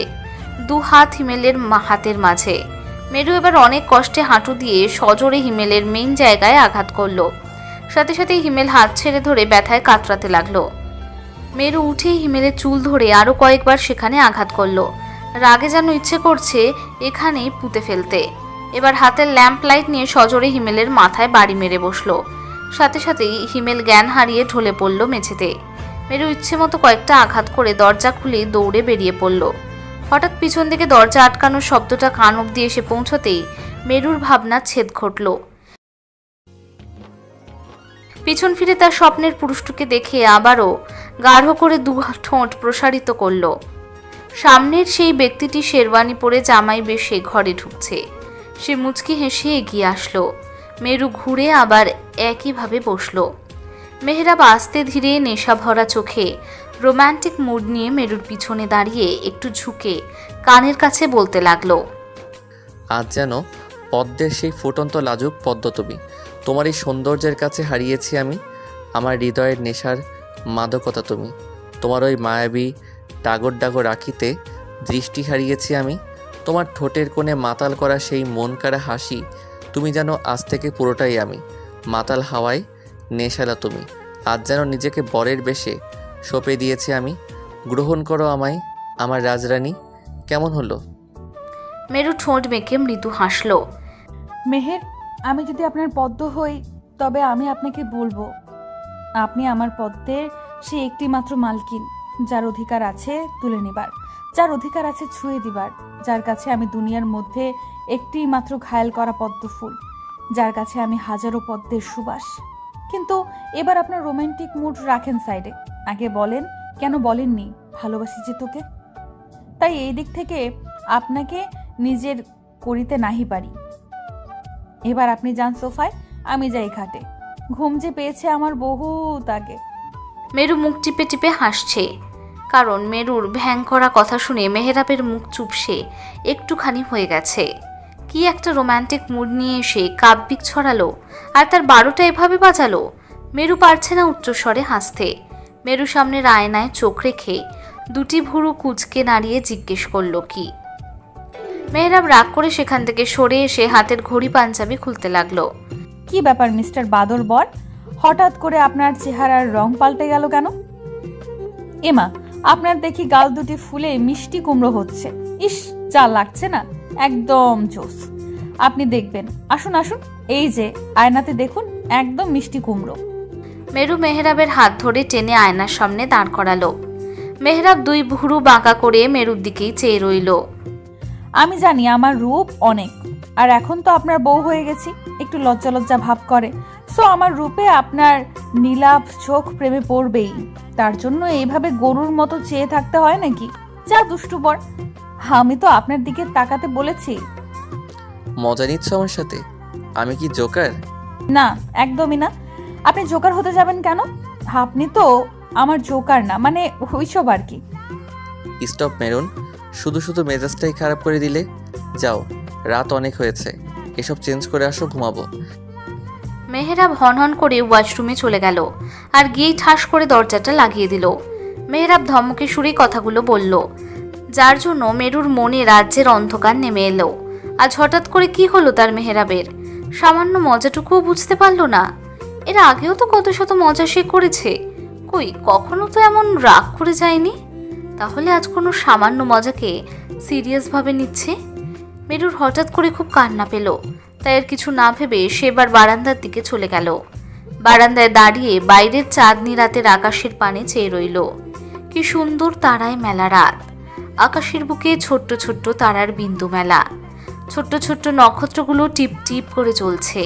দু হাত হিমেলের হাতের মাঝে। মেরু এবার অনেক কষ্টে হাঁটু দিয়ে সজোরে হিমেলের মেইন জায়গায় আঘাত করলো। সাথে সাথে হিমেল হাত ছেড়ে ধরে ব্যথায় কাতরাতে লাগলো। মেরু উঠে হিমেলের চুল ধরে আরো কয়েকবার সেখানে আঘাত করলো। রাগে যেন ইচ্ছে করছে এখানেই পুঁতে ফেলতে। এবার হাতের ল্যাম্প লাইট নিয়ে সজোরে হিমেলের মাথায় বাড়ি মেরে বসলো। সাথে সাথেই হিমেল জ্ঞান হারিয়ে ঢলে পড়ল মেঝেতে। মেরু ইচ্ছে মতো কয়েকটা আঘাত করে দরজা খুলে দৌড়ে বেরিয়ে পড়ল। হঠাৎ পিছন দিকে দরজা আটকানোর শব্দটা কান অব্দি এসে পৌঁছতেই মেরুর ভাবনা ছেদ ঘটল। পিছন ফিরে তার স্বপ্নের পুরুষটিকে দেখে আবারও গাঢ় করে দু ঠোঁট প্রসারিত করল। সামনের সেই ব্যক্তিটি শেরওয়ানি পরে জামাই বেশে ঘরে ঢুকছে। সে মুচকি হেসে এগিয়ে আসলো। মেরু ঘুরে আবার একইভাবে বসল। মেহরাব আস্তে ধীরে নেশা ভরা চোখে রোম্যান্টিক মুড নিয়ে মেরুর পিছনে দাঁড়িয়ে একটু ঝুঁকে কানের কাছে বলতে লাগলো, আজ যেন পদ্মের সেই ফুটন্ত লাজুক পদ্ম তুমি। তোমার এই সৌন্দর্যের কাছে হারিয়েছি আমি আমার হৃদয়ের নেশার মাদকতা তুমি। তোমার ওই মায়াবী ডাগর ডাগর আঁখিতে দৃষ্টি হারিয়েছি আমি। তোমার ঠোঁটের কোণে মাতাল করা সেই মন কাড়া হাসি তুমি যেন আজ থেকে পুরোটাই আমি। মাতাল হাওয়ায় নেশালা তুমি। আজ যেন নিজেকে বরের বেশে সঁপে দিয়েছি আমি। গ্রহণ করো আমায় আমার রাজরানী। কেমন হলো? মেরু ঠোঁট মেখে মৃদু হাসলো। মেহের, আমি যদি আপনার পদ্ম হই তবে আমি আপনাকে বলবো আপনি আমার পদ্মের সে একটি মাত্র মালকিন, যার অধিকার আছে তুলে নেবার, যার অধিকার আছে ছুঁয়ে দিবার, যার কাছে আমি দুনিয়ার মধ্যে একটি মাত্র ঘায়েল করা পদ্ম ফুল, যার কাছে আমি হাজারো পদ্মের সুবাস। কিন্তু এবার আপনার রোমান্টিক মুড রাখেন সাইডে। আগে বলেন, কেন বলেননি ভালোবাসি যে তোকে? তাই এই দিক থেকে আপনাকে নিজের করিতে নাহি পারি। এবার আপনি যান সোফায়, আমি যাই খাটে। ঘুম যে পেয়েছে আমার বহুত আগে। মেরু মুখ টিপে টিপে হাসছে, কারণ মেরুর ভ্যাং করা কথা শুনে মেহরাবের মুখ চুপসে একটুখানি হয়ে গেছে। কি একটা রোম্যান্টিক মুড নিয়ে এসে কাব্যিক ছড়ালো, আর তার 12টা এভাবে বাজালো। মেরু পারছে না উচ্চস্বরে হাসতে। মেরু সামনের আয়নায় চোখ রেখে দুটি ভুরু কুচকে নাড়িয়ে জিজ্ঞেস করলো কি। মেহরাব রাগ করে সেখান থেকে সরে এসে হাতের ঘড়ি পাঞ্জাবি খুলতে লাগলো। কি ব্যাপার মিস্টার বাদর বর, হঠাৎ করে আপনার চেহারার রং পাল্টে গেল কেন? এমা, আপনার দেখি গাল দুটি ফুলে মিষ্টি কুমড়ো হচ্ছে। ইস, যা লাগছে না, একদম জোস। আপনি দেখবেন, আসুন আসুন, এই যে আয়নাতে দেখুন, একদম মিষ্টি কুমড়ো। মেরু মেহরাবের হাত ধরে টেনে আয়নার সামনে দাঁড় করালো। মেহরাব দুই ভুরু বাঁকা করে মেরুর দিকেই চেয়ে রইল। আমি জানি আমার রূপ অনেক, আর এখন তো আপনার বউ হয়ে গেছি, একটু লজ্জা লজ্জা ভাব করে। সো আমার রূপে আপনার নীলাভ চোখ প্রেমে পড়বেই। তার জন্য এইভাবে গরুর মতো চেয়ে থাকতে হয় নাকি? যা দুষ্টু বর, আমি তো আপনার দিকে তাকাতে বলেছি। মজা নিচ্ছ আমার সাথে? আমি কি জোকার? না, একদমই না। আপনি জোকার হতে যাবেন কেন? আপনি তো আমার জোকার না, মানে ওইসব আর কি। স্টপ মেরুন, শুধু শুধু মেজাজটাই খারাপ করে দিলে। যাও, রাত অনেক হয়েছে, এসব চেঞ্জ করে আসো, ঘুমাবো। মেহরাব হনহন করে ওয়াশরুমে চলে গেল আর গিয়ে ঠাস করে দরজাটা লাগিয়ে দিল। মেহরাব ধমকে সুরে কথাগুলো বলল, যার জন্য মেরুর মনে রাজ্যের অন্ধকার নেমে এলো। আজ হঠাৎ করে কি হলো তার মেহরাবের? সামান্য মজাটুকুও বুঝতে পারল না। এর আগেও তো কত শত মজা সে করেছে, কই কখনো তো এমন রাগ করে যায়নি। তাহলে আজ কোনো সামান্য মজাকে সিরিয়াসভাবে নিচ্ছে। মেরুর হঠাৎ করে খুব কান্না পেল, তাই আর কিছু না ভেবে সে এবার বারান্দার দিকে চলে গেল। বারান্দায় দাঁড়িয়ে বাইরের চাঁদনি রাতের আকাশের পানে চেয়ে রইল। কি সুন্দর তারায় মেলা রাত। আকাশের বুকে ছোট্ট ছোট্ট তারার বিন্দু মেলা, ছোট্ট ছোট্ট নক্ষত্রগুলো টিপ টিপ করে জ্বলছে,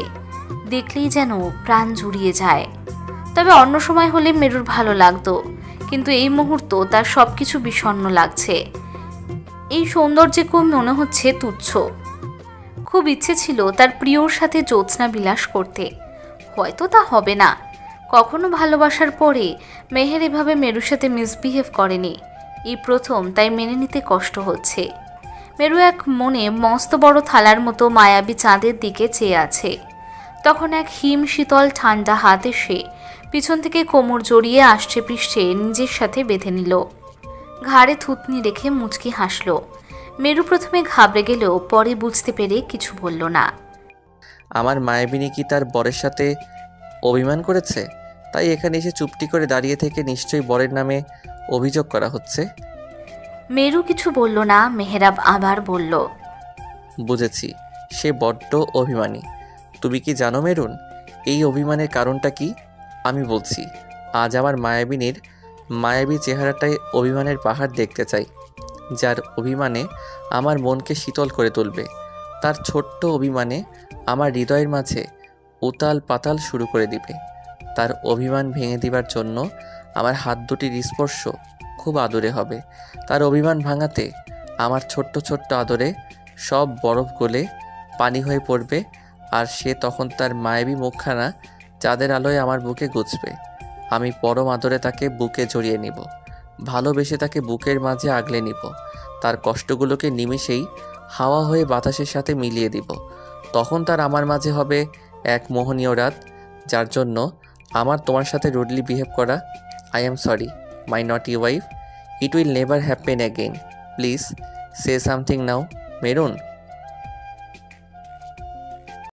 দেখলেই যেন প্রাণ জুড়িয়ে যায়। তবে অন্য সময় হলে মেরুর ভালো লাগতো, কিন্তু এই মুহূর্ত তার সবকিছু বিষণ্ণ লাগছে। এই সৌন্দর্যে খুব মনে হচ্ছে তুচ্ছ। খুব ইচ্ছে ছিল তার প্রিয়র সাথে জ্যোৎস্না বিলাস করতে, হয়তো তা হবে না। কখনো ভালোবাসার পরে মেহের এভাবে মেরুর সাথে মিসবিহেভ করেনি, এই প্রথম, তাই মেনে নিতে কষ্ট হচ্ছে। মেরু এক মনে মস্ত বড় থালার মতো মায়াবী চাঁদের দিকে চেয়ে আছে। তখন এক হিম শীতল ঠান্ডা হাত এসে পিছন থেকে কোমর জড়িয়ে আষ্টে পৃষ্ঠে নিজের সাথে বেঁধে নিল। ঘাড়ে থুতনি রেখে মুচকি হাসল। মেরু প্রথমে ঘাবড়ে গেলেও পরে বুঝতে পেরে কিছু বলল না। আমার মায়াবিনী কি তার বরের সাথে অভিমান করেছে, তাই এখানে এসে চুপটি করে দাঁড়িয়ে থেকে নিশ্চয়ই বরের নামে অভিযোগ করা হচ্ছে? মেরু কিছু বলল না। মেহেরাব আবার বলল, বুঝেছি, সে বড্ড অভিমানী। তুমি কি জানো মেরুন, এই অভিমানের কারণটা কি? আমি বলছি, আজ আমার মায়াবিনীর মায়াবী চেহারাটায় অভিমানের পাহাড় দেখতে চাই, যার অভিমানে আমার মনকে শীতল করে তুলবে। তার ছোট্ট অভিমানে আমার হৃদয়ের মাঝে উতাল পাতাল শুরু করে দিবে। তার অভিমান ভেঙে দিবার জন্য আমার হাত দুটির স্পর্শ খুব আদরে হবে। তার অভিমান ভাঙাতে আমার ছোট্ট ছোট্ট আদরে সব বরফ গলে পানি হয়ে পড়বে, আর সে তখন তার মায়াবী মুখখানা চাঁদের আলোয় আমার বুকে গুছবে। আমি পরম আদরে তাকে বুকে জড়িয়ে নিব, ভালোবেসে তাকে বুকের মাঝে আগলে নিব। তার কষ্টগুলোকে নিমেষেই হাওয়া হয়ে বাতাসের সাথে মিলিয়ে দিব। তখন তার আমার মাঝে হবে এক মোহনীয় রাত, যার জন্য আমার তোমার সাথে রুডলি বিহেভ করা। আই এম সরি, মাই নটি wife. It will never happen again. Please say something now maroon.